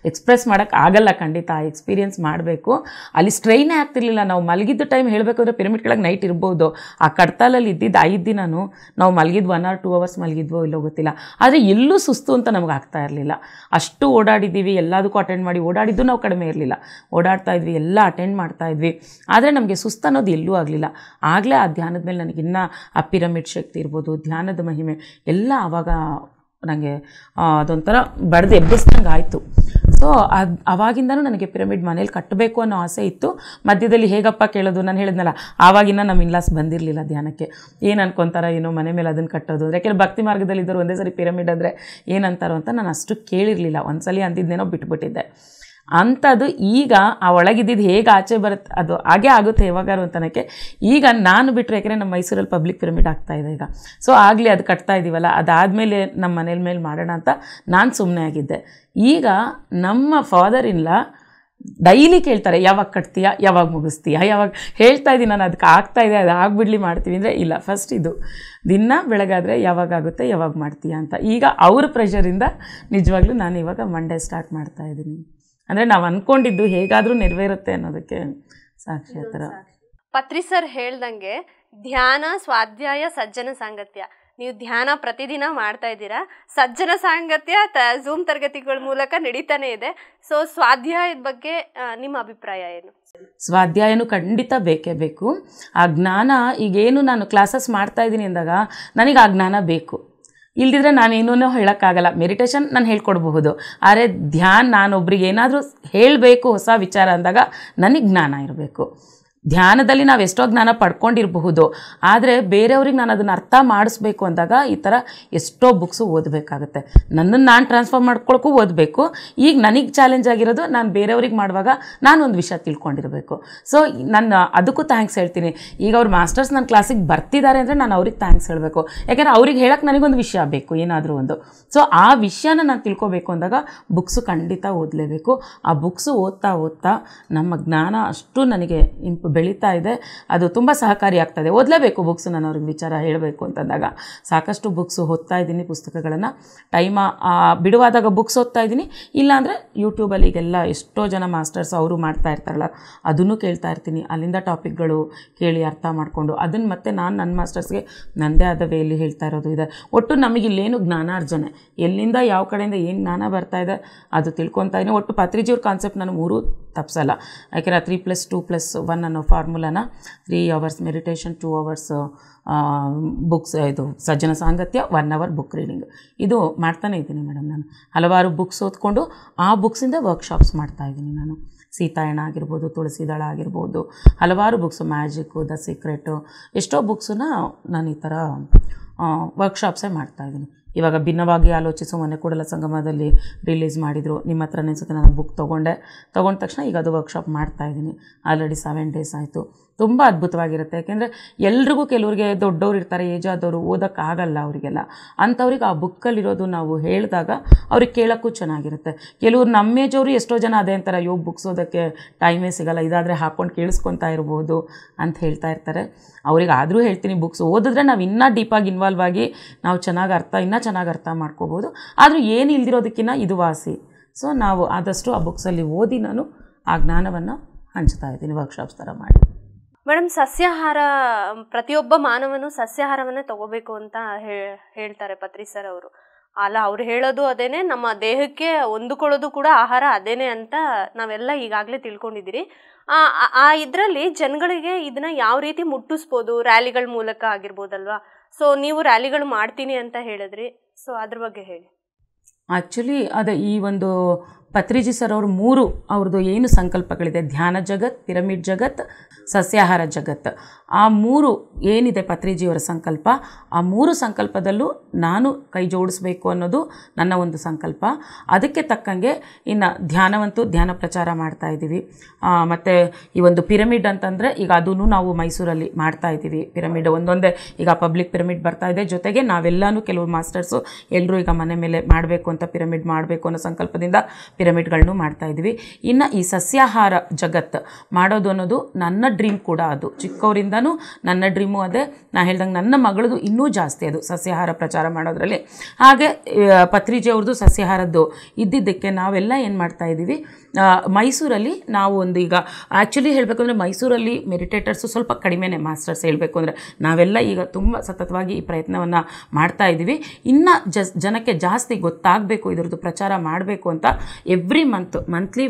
ಎಕ್ಸ್ಪ್ರೆಸ್ ಮಾಡೋಕ್ಕೆ ಆಗಲ್ಲ ಖಂಡಿತ. ಆ ಎಕ್ಸ್ಪೀರಿಯೆನ್ಸ್ ಮಾಡಬೇಕು. ಅಲ್ಲಿ ಸ್ಟ್ರೈನೇ ಆಗ್ತಿರ್ಲಿಲ್ಲ. ನಾವು ಮಲಗಿದ್ದ ಟೈಮ್ ಹೇಳಬೇಕು ಅಂದರೆ ಪಿರಮಿಡ್ ಕೆಳಗೆ ನೈಟ್ ಇರ್ಬೋದು. ಆ ಕಡ್ತಾಲಲ್ಲಿ ಇದ್ದಿದ್ದು 5 ದಿನವೂ ನಾವು ಮಲಗಿದ್ದು 1 or 2 hours ಮಲಗಿದ್ವೋ ಇಲ್ಲೋ ಗೊತ್ತಿಲ್ಲ. ಆದರೆ ಎಲ್ಲೂ ಸುಸ್ತು ಅಂತ ನಮಗೆ ಆಗ್ತಾ ಇರಲಿಲ್ಲ. ಅಷ್ಟು ಓಡಾಡಿದ್ದೀವಿ, ಎಲ್ಲದಕ್ಕೂ ಅಟೆಂಡ್ ಮಾಡಿ ಓಡಾಡಿದ್ದು ನಾವು ಕಡಿಮೆ ಇರಲಿಲ್ಲ. ಓಡಾಡ್ತಾ ಇದ್ವಿ, ಎಲ್ಲ ಅಟೆಂಡ್ ಮಾಡ್ತಾ ಇದ್ವಿ. ಆದರೆ ನಮಗೆ ಸುಸ್ತು ಅನ್ನೋದು ಎಲ್ಲೂ ಆಗಲಿಲ್ಲ. ಆಗಲೇ ಆ ಧ್ಯಾನದ ಮೇಲೆ ನನಗಿನ್ನೂ ಆ ಪಿರಮಿಡ್ ಶಕ್ತಿ ಇರ್ಬೋದು, ಧ್ಯಾನದ ಮಹಿಮೆ ಎಲ್ಲ ಆವಾಗ ನನಗೆ ಅದೊಂಥರ ಬಡ್ದು ಎಬ್ಬಿಸ್ದಂಗೆ ಆಯಿತು. ಸೊ ಅವಾಗಿಂದನೂ ನನಗೆ ಪಿರಮಿಡ್ ಮನೇಲಿ ಕಟ್ಟಬೇಕು ಅನ್ನೋ ಆಸೆ ಇತ್ತು. ಮಧ್ಯದಲ್ಲಿ ಹೇಗಪ್ಪ ಕೇಳೋದು, ನಾನು ಹೇಳಿದ್ನಲ್ಲ ಆವಾಗಿನ್ನ ನಮ್ಮ ಇನ್ಲಾಸ್ ಬಂದಿರಲಿಲ್ಲ ಧ್ಯಾನಕ್ಕೆ. ಏನು ಅನ್ಕೊತಾರೋ ಏನೋ ಮನೆ ಮೇಲೆ ಅದನ್ನು ಕಟ್ಟೋದು, ಯಾಕೆಂದರೆ ಭಕ್ತಿ ಮಾರ್ಗದಲ್ಲಿದ್ದರು ಒಂದೇ ಸರಿ ಪಿರಮಿಡ್ ಅಂದರೆ ಏನಂತಾರೋ ಅಂತ ನಾನು ಅಷ್ಟು ಕೇಳಿರಲಿಲ್ಲ. ಒಂದ್ಸಲಿ ಅಂದಿದ್ದೇನೋ ಬಿಟ್ಬಿಟ್ಟಿದ್ದೆ. ಅಂಥದ್ದು ಈಗ ಆ ಒಳಗಿದ್ದಿದ್ದು ಹೇಗೆ ಆಚೆ ಬರುತ್ತೆ ಅದು ಹಾಗೇ ಆಗುತ್ತೆ ಯಾವಾಗಾರು ಅಂತನಕ್ಕೆ. ಈಗ ನಾನು ಬಿಟ್ಟರೆ, ಯಾಕೆಂದರೆ ನಮ್ಮ ಮೈಸೂರಲ್ಲಿ ಪಬ್ಲಿಕ್ ಪಿರಮಿಡ್ ಆಗ್ತಾಯಿದೆ ಈಗ. ಸೊ ಆಗಲಿ ಅದು ಕಟ್ತಾ ಇದ್ದೀವಲ್ಲ, ಅದಾದಮೇಲೆ ನಮ್ಮ ಮನೇಲ ಮೇಲೆ ಮಾಡೋಣ ಅಂತ ನಾನು ಸುಮ್ಮನೆ ಆಗಿದ್ದೆ. ಈಗ ನಮ್ಮ ಫಾದರ್ ಇನ್ ಲಾ ಡೈಲಿ ಕೇಳ್ತಾರೆ, ಯಾವಾಗ ಕಟ್ತೀಯಾ, ಯಾವಾಗ ಮುಗಿಸ್ತೀಯಾ, ಯಾವಾಗ. ಹೇಳ್ತಾ ಇದ್ದೀನಿ ನಾನು, ಅದಕ್ಕೆ ಆಗ್ತಾಯಿದೆ, ಅದು ಆಗಿಬಿಡ್ಲಿ ಮಾಡ್ತೀವಿ ಅಂದರೆ ಇಲ್ಲ, ಫಸ್ಟ್ ಇದು ದಿನ ಬೆಳಗಾದರೆ ಯಾವಾಗ ಆಗುತ್ತೆ, ಯಾವಾಗ ಮಾಡ್ತೀಯಾ ಅಂತ. ಈಗ ಅವ್ರ ಪ್ರೆಷರಿಂದ ನಿಜವಾಗ್ಲೂ ನಾನು ಇವಾಗ ಮಂಡೇ ಸ್ಟಾರ್ಟ್ ಮಾಡ್ತಾಯಿದ್ದೀನಿ. ಅಂದರೆ ನಾವು ಅಂದ್ಕೊಂಡಿದ್ದು ಹೇಗಾದರೂ ನೆರವೇರುತ್ತೆ ಅನ್ನೋದಕ್ಕೆ ಸಾಕ್ಷಿ. ಆ ಥರ ಪತ್ರಿ ಸರ್ ಹೇಳ್ದಂಗೆ ಧ್ಯಾನ, ಸ್ವಾಧ್ಯಾಯ, ಸಜ್ಜನ ಸಾಂಗತ್ಯ, ನೀವು ಧ್ಯಾನ ಪ್ರತಿದಿನ ಮಾಡ್ತಾ ಇದ್ದೀರಾ. ಸಜ್ಜನ ಸಾಂಗತ್ಯ ಝೂಮ್ ತರಗತಿಗಳ ಮೂಲಕ ನಡೀತಾನೆ ಇದೆ. ಸೊ ಸ್ವಾಧ್ಯಾಯದ ಬಗ್ಗೆ ನಿಮ್ಮ ಅಭಿಪ್ರಾಯ ಏನು? ಸ್ವಾಧ್ಯಾಯನೂ ಖಂಡಿತ ಬೇಕೇ ಬೇಕು. ಆ ಜ್ಞಾನ ಈಗೇನು ನಾನು ಕ್ಲಾಸಸ್ ಮಾಡ್ತಾಯಿದ್ದೀನಿ ಅಂದಾಗ ನನಗೆ ಆ ಜ್ಞಾನ ಬೇಕು. ಇಲ್ದಿದ್ರೆ ನಾನೇನೂ ಹೇಳೋಕ್ಕಾಗಲ್ಲ. ಮೆಡಿಟೇಷನ್ ನಾನು ಹೇಳ್ಕೊಡ್ಬಹುದು, ಆದರೆ ಧ್ಯಾನ ನಾನೊಬ್ರಿಗೆ ಏನಾದರೂ ಹೇಳಬೇಕು ಹೊಸ ವಿಚಾರ ಅಂದಾಗ ನನಗೆ ಜ್ಞಾನ ಇರಬೇಕು. ಧ್ಯಾನದಲ್ಲಿ ನಾವು ಎಷ್ಟೋ ಜ್ಞಾನ ಪಡ್ಕೊಂಡಿರಬಹುದು, ಆದರೆ ಬೇರೆಯವ್ರಿಗೆ ನಾನು ಅದನ್ನು ಅರ್ಥ ಮಾಡಿಸ್ಬೇಕು ಅಂದಾಗ ಈ ಥರ ಎಷ್ಟೋ ಬುಕ್ಸು ಓದಬೇಕಾಗುತ್ತೆ. ನನ್ನನ್ನು ನಾನು ಟ್ರಾನ್ಸ್ಫಾರ್ಮ್ ಮಾಡ್ಕೊಳಕ್ಕೂ ಓದಬೇಕು. ಈಗ ನನಗೆ ಚಾಲೆಂಜ್ ಆಗಿರೋದು ನಾನು ಬೇರೆಯವ್ರಿಗೆ ಮಾಡುವಾಗ ನಾನೊಂದು ವಿಷಯ ತಿಳ್ಕೊಂಡಿರಬೇಕು. ಸೊ ನಾನು ಅದಕ್ಕೂ ಥ್ಯಾಂಕ್ಸ್ ಹೇಳ್ತೀನಿ. ಈಗ ಅವ್ರು ಮಾಸ್ಟರ್ಸ್ ನನ್ನ ಕ್ಲಾಸಿಗೆ ಬರ್ತಿದ್ದಾರೆ ಅಂದರೆ ನಾನು ಅವ್ರಿಗೆ ಥ್ಯಾಂಕ್ಸ್ ಹೇಳಬೇಕು. ಯಾಕೆಂದರೆ ಅವ್ರಿಗೆ ಹೇಳೋಕ್ಕೆ ನನಗೊಂದು ವಿಷಯ ಬೇಕು, ಏನಾದರೂ ಒಂದು. ಸೊ ಆ ವಿಷಯನ ನಾನು ತಿಳ್ಕೊಬೇಕು ಅಂದಾಗ ಬುಕ್ಸು ಖಂಡಿತ ಓದಲೇಬೇಕು. ಆ ಬುಕ್ಸು ಓದ್ತಾ ಓದ್ತಾ ನಮ್ಮ ಜ್ಞಾನ ಅಷ್ಟು ನನಗೆ ಬೆಳೀತಾ ಇದೆ. ಅದು ತುಂಬ ಸಹಕಾರಿ ಆಗ್ತದೆ. ಓದಲೇಬೇಕು ಬುಕ್ಸು. ನಾನು ಅವ್ರಿಗೆ ವಿಚಾರ ಹೇಳಬೇಕು ಅಂತಂದಾಗ ಸಾಕಷ್ಟು ಬುಕ್ಸು ಓದ್ತಾ ಇದ್ದೀನಿ, ಪುಸ್ತಕಗಳನ್ನು. ಬಿಡುವಾದಾಗ ಬುಕ್ಸ್ ಓದ್ತಾ ಇದ್ದೀನಿ. ಇಲ್ಲಾಂದರೆ ಯೂಟ್ಯೂಬಲ್ಲಿ ಈಗೆಲ್ಲ ಎಷ್ಟೋ ಜನ ಮಾಸ್ಟರ್ಸ್ ಅವರು ಮಾಡ್ತಾ ಇರ್ತಾರಲ್ಲ, ಅದನ್ನು ಕೇಳ್ತಾ ಇರ್ತೀನಿ. ಅಲ್ಲಿಂದ ಟಾಪಿಕ್ಗಳು ಕೇಳಿ ಅರ್ಥ ಮಾಡಿಕೊಂಡು ಅದನ್ನು ಮತ್ತೆ ನಾನು ನನ್ನ ಮಾಸ್ಟರ್ಸ್ಗೆ ನನ್ನದೇ ಆದ ವೇಯಲ್ಲಿ ಹೇಳ್ತಾ ಇರೋದು ಇದೆ. ಒಟ್ಟು ನಮಗಿಲ್ಲೇನು ಜ್ಞಾನಾರ್ಜನೆ, ಎಲ್ಲಿಂದ ಯಾವ ಕಡೆಯಿಂದ ಏನು ಜ್ಞಾನ ಬರ್ತಾ ಇದೆ ಅದು ತಿಳ್ಕೊತಾ ಇದ್ದೀನಿ. ಒಟ್ಟು ಪತ್ರಿಜಿಯವ್ರ ಕಾನ್ಸೆಪ್ಟ್ ನಾನು 3 ತಪ್ಸಲ್ಲ. ಯಾಕೆಂದರೆ 3+2+1 ಅನ್ನೋ ಫಾರ್ಮುಲಾನ 3 hours ಮೆಡಿಟೇಷನ್, 2 hours ಬುಕ್ಸ್, ಇದು ಸಜ್ಜನ ಸಾಂಗತ್ಯ, 1 hour ಬುಕ್ ರೀಡಿಂಗ್, ಇದು ಮಾಡ್ತಾನೇ ಇದ್ದೀನಿ ಮೇಡಮ್. ನಾನು ಹಲವಾರು ಬುಕ್ಸ್ ಓದ್ಕೊಂಡು ಆ ಬುಕ್ಸಿಂದ ವರ್ಕ್ಶಾಪ್ಸ್ ಮಾಡ್ತಾಯಿದ್ದೀನಿ. ನಾನು ಸೀತಾಯಣ ಆಗಿರ್ಬೋದು, ತುಳಸಿದಳ ಆಗಿರ್ಬೋದು, ಹಲವಾರು ಬುಕ್ಸು, ಮ್ಯಾಜಿಕ್ಕು, ದ ಸೀಕ್ರೆಟು, ಎಷ್ಟೋ ಬುಕ್ಸನ್ನ ನಾನು ಈ ಥರ ವರ್ಕ್ಶಾಪ್ಸೇ ಮಾಡ್ತಾಯಿದ್ದೀನಿ. ಇವಾಗ ಭಿನ್ನವಾಗಿ ಆಲೋಚಿಸೋ ಮನೆ ಕೂಡಲ ಸಂಗಮದಲ್ಲಿ ರಿಲೀಸ್ ಮಾಡಿದರು. ನಿಮ್ಮ ಹತ್ರನೇ ಅನಿಸುತ್ತೆ. ನಾನು ಬುಕ್ ತೊಗೊಂಡ ತಕ್ಷಣ ಈಗ ಅದು ವರ್ಕ್ಶಾಪ್ ಮಾಡ್ತಾಯಿದ್ದೀನಿ. ಆಲ್ರೆಡಿ 7 days ಆಯಿತು. ತುಂಬ ಅದ್ಭುತವಾಗಿರುತ್ತೆ. ಯಾಕೆಂದರೆ ಎಲ್ರಿಗೂ, ಕೆಲವ್ರಿಗೆ ದೊಡ್ಡವ್ರು ಇರ್ತಾರೆ, ಏಜ್ ಆದವರು, ಓದೋಕ್ಕಾಗಲ್ಲ ಅವರಿಗೆಲ್ಲ. ಅಂಥವ್ರಿಗೆ ಆ ಬುಕ್ಕಲ್ಲಿರೋದು ನಾವು ಹೇಳಿದಾಗ ಅವ್ರಿಗೆ ಕೇಳೋಕ್ಕೂ ಚೆನ್ನಾಗಿರುತ್ತೆ. ಕೆಲವ್ರು ನಮ್ಮ ಏಜವರು ಎಷ್ಟೋ ಜನ ಅದೇ ಅಂತಾರೆ, ಅಯ್ಯೋ ಬುಕ್ಸ್ ಓದೋಕ್ಕೆ ಟೈಮೇ ಸಿಗೋಲ್ಲ, ಇದಾದರೆ ಹಾಕ್ಕೊಂಡು ಕೇಳಿಸ್ಕೊತಾ ಇರ್ಬೋದು ಅಂತ ಹೇಳ್ತಾ ಇರ್ತಾರೆ. ಅವ್ರಿಗೆ ಆದರೂ ಹೇಳ್ತೀನಿ, ಬುಕ್ಸ್ ಓದಿದ್ರೆ ನಾವು ಇನ್ನೂ ಡೀಪಾಗಿ ಇನ್ವಾಲ್ವ್ ಆಗಿ ನಾವು ಇನ್ನೂ ಚೆನ್ನಾಗಿ ಅರ್ಥ ಮಾಡ್ಕೋಬೋದು. ಆದರೂ ಏನು ಇಲ್ದಿರೋದಕ್ಕಿಂತ ಇದು ವಾಸಿ. ಸೊ ನಾವು ಆದಷ್ಟು ಆ ಬುಕ್ಸಲ್ಲಿ ಓದಿ ನಾನು ಆ ಜ್ಞಾನವನ್ನು ಹಂಚ್ತಾ ಇದ್ದೀನಿ, ವರ್ಕ್ಶಾಪ್ಸ್ ಥರ ಮಾಡಿ. ಮೇಡಮ್, ಸಸ್ಯಾಹಾರ, ಪ್ರತಿಯೊಬ್ಬ ಮಾನವನು ಸಸ್ಯಾಹಾರವನ್ನೇ ತಗೋಬೇಕು ಅಂತ ಹೇಳ್ತಾರೆ ಪತ್ರಿ ಸರ್ ಅವರು. ಅಲ್ಲ, ಅವ್ರು ಹೇಳೋದು ಅದೇನೆ, ನಮ್ಮ ದೇಹಕ್ಕೆ ಹೊಂದಿಕೊಳ್ಳೋದು ಕೂಡ ಆಹಾರ ಅದೇನೆ ಅಂತ ನಾವೆಲ್ಲ ಈಗಾಗಲೇ ತಿಳ್ಕೊಂಡಿದ್ದೀರಿ. ಇದರಲ್ಲಿ ಜನಗಳಿಗೆ ಇದನ್ನ ಯಾವ ರೀತಿ ಮುಟ್ಟಿಸ್ಬೋದು? ರ್ಯಾಲಿಗಳ ಮೂಲಕ ಆಗಿರ್ಬೋದಲ್ವಾ? ಸೊ ನೀವು ರ್ಯಾಲಿಗಳು ಮಾಡ್ತೀನಿ ಅಂತ ಹೇಳಿದ್ರಿ, ಸೊ ಅದ್ರ ಬಗ್ಗೆ ಹೇಳಿ. ಆ್ಯಕ್ಚುಲಿ ಅದೇ ಈ ಒಂದು ಪತ್ರಿಜಿ ಸರ್ ಅವರು 3 ಅವ್ರದ್ದು ಏನು ಸಂಕಲ್ಪಗಳಿದೆ, ಧ್ಯಾನ ಜಗತ್, ಪಿರಮಿಡ್ ಜಗತ್, ಸಸ್ಯಾಹಾರ ಜಗತ್, ಆ 3 ಏನಿದೆ ಪತ್ರಿಜಿಯವರ ಸಂಕಲ್ಪ, ಆ 3 ಸಂಕಲ್ಪದಲ್ಲೂ ನಾನು ಕೈ ಜೋಡಿಸ್ಬೇಕು ಅನ್ನೋದು ನನ್ನ ಒಂದು ಸಂಕಲ್ಪ. ಅದಕ್ಕೆ ತಕ್ಕಂಗೆ ಇನ್ನು ಧ್ಯಾನವಂತೂ ಧ್ಯಾನ ಪ್ರಚಾರ ಮಾಡ್ತಾಯಿದ್ದೀವಿ. ಮತ್ತು ಈ ಒಂದು ಪಿರಮಿಡ್ ಅಂತಂದರೆ ಈಗ ಅದೂ ನಾವು ಮೈಸೂರಲ್ಲಿ ಮಾಡ್ತಾಯಿದ್ದೀವಿ. ಪಿರಮಿಡ್ ಒಂದೊಂದೇ ಈಗ ಪಬ್ಲಿಕ್ ಪಿರಮಿಡ್ ಬರ್ತಾಯಿದೆ. ಜೊತೆಗೆ ನಾವೆಲ್ಲನೂ ಕೆಲವು ಮಾಸ್ಟರ್ಸು ಎಲ್ಲರೂ ಈಗ ಮನೆ ಮೇಲೆ ಮಾಡಬೇಕು ಅಂತ, ಪಿರಮಿಡ್ ಮಾಡಬೇಕು ಅನ್ನೋ ಸಂಕಲ್ಪದಿಂದ ಪಿರಮಿಡ್ಗಳನ್ನು ಮಾಡ್ತಾಯಿದ್ವಿ. ಇನ್ನು ಈ ಸಸ್ಯಾಹಾರ ಜಗತ್ತು ಮಾಡೋದು ಅನ್ನೋದು ನನ್ನ ಡ್ರೀಮ್ ಕೂಡ. ಅದು ಚಿಕ್ಕವರಿಂದನೂ ನನ್ನ ಡ್ರೀಮು ಅದೇ. ನಾನು ಹೇಳ್ದಂಗೆ ನನ್ನ ಮಗಳದು ಇನ್ನೂ ಜಾಸ್ತಿ ಅದು ಸಸ್ಯಾಹಾರ ಪ್ರಚಾರ ಮಾಡೋದ್ರಲ್ಲಿ. ಹಾಗೆ ಪತ್ರಿಜಿ ಅವ್ರದ್ದು ಸಸ್ಯಾಹಾರದ್ದು ಇದ್ದಿದ್ದಕ್ಕೆ ನಾವೆಲ್ಲ ಏನು ಮಾಡ್ತಾಯಿದ್ದೀವಿ, ಮೈಸೂರಲ್ಲಿ ನಾವು ಒಂದು ಈಗ ಆ್ಯಕ್ಚುಲಿ ಹೇಳಬೇಕು ಅಂದರೆ ಮೈಸೂರಲ್ಲಿ ಮೆಡಿಟೇಟರ್ಸು ಸ್ವಲ್ಪ ಕಡಿಮೆನೇ, ಮಾಸ್ಟರ್ಸ್ ಹೇಳಬೇಕು ಅಂದರೆ. ನಾವೆಲ್ಲ ಈಗ ತುಂಬ ಸತತವಾಗಿ ಈ ಪ್ರಯತ್ನವನ್ನು ಮಾಡ್ತಾಯಿದ್ದೀವಿ. ಇನ್ನು ಜನಕ್ಕೆ ಜಾಸ್ತಿ ಗೊತ್ತಾಗಬೇಕು, ಇದರದ್ದು ಪ್ರಚಾರ ಮಾಡಬೇಕು ಅಂತ ಎವ್ರಿ ಮಂತ್ಲಿ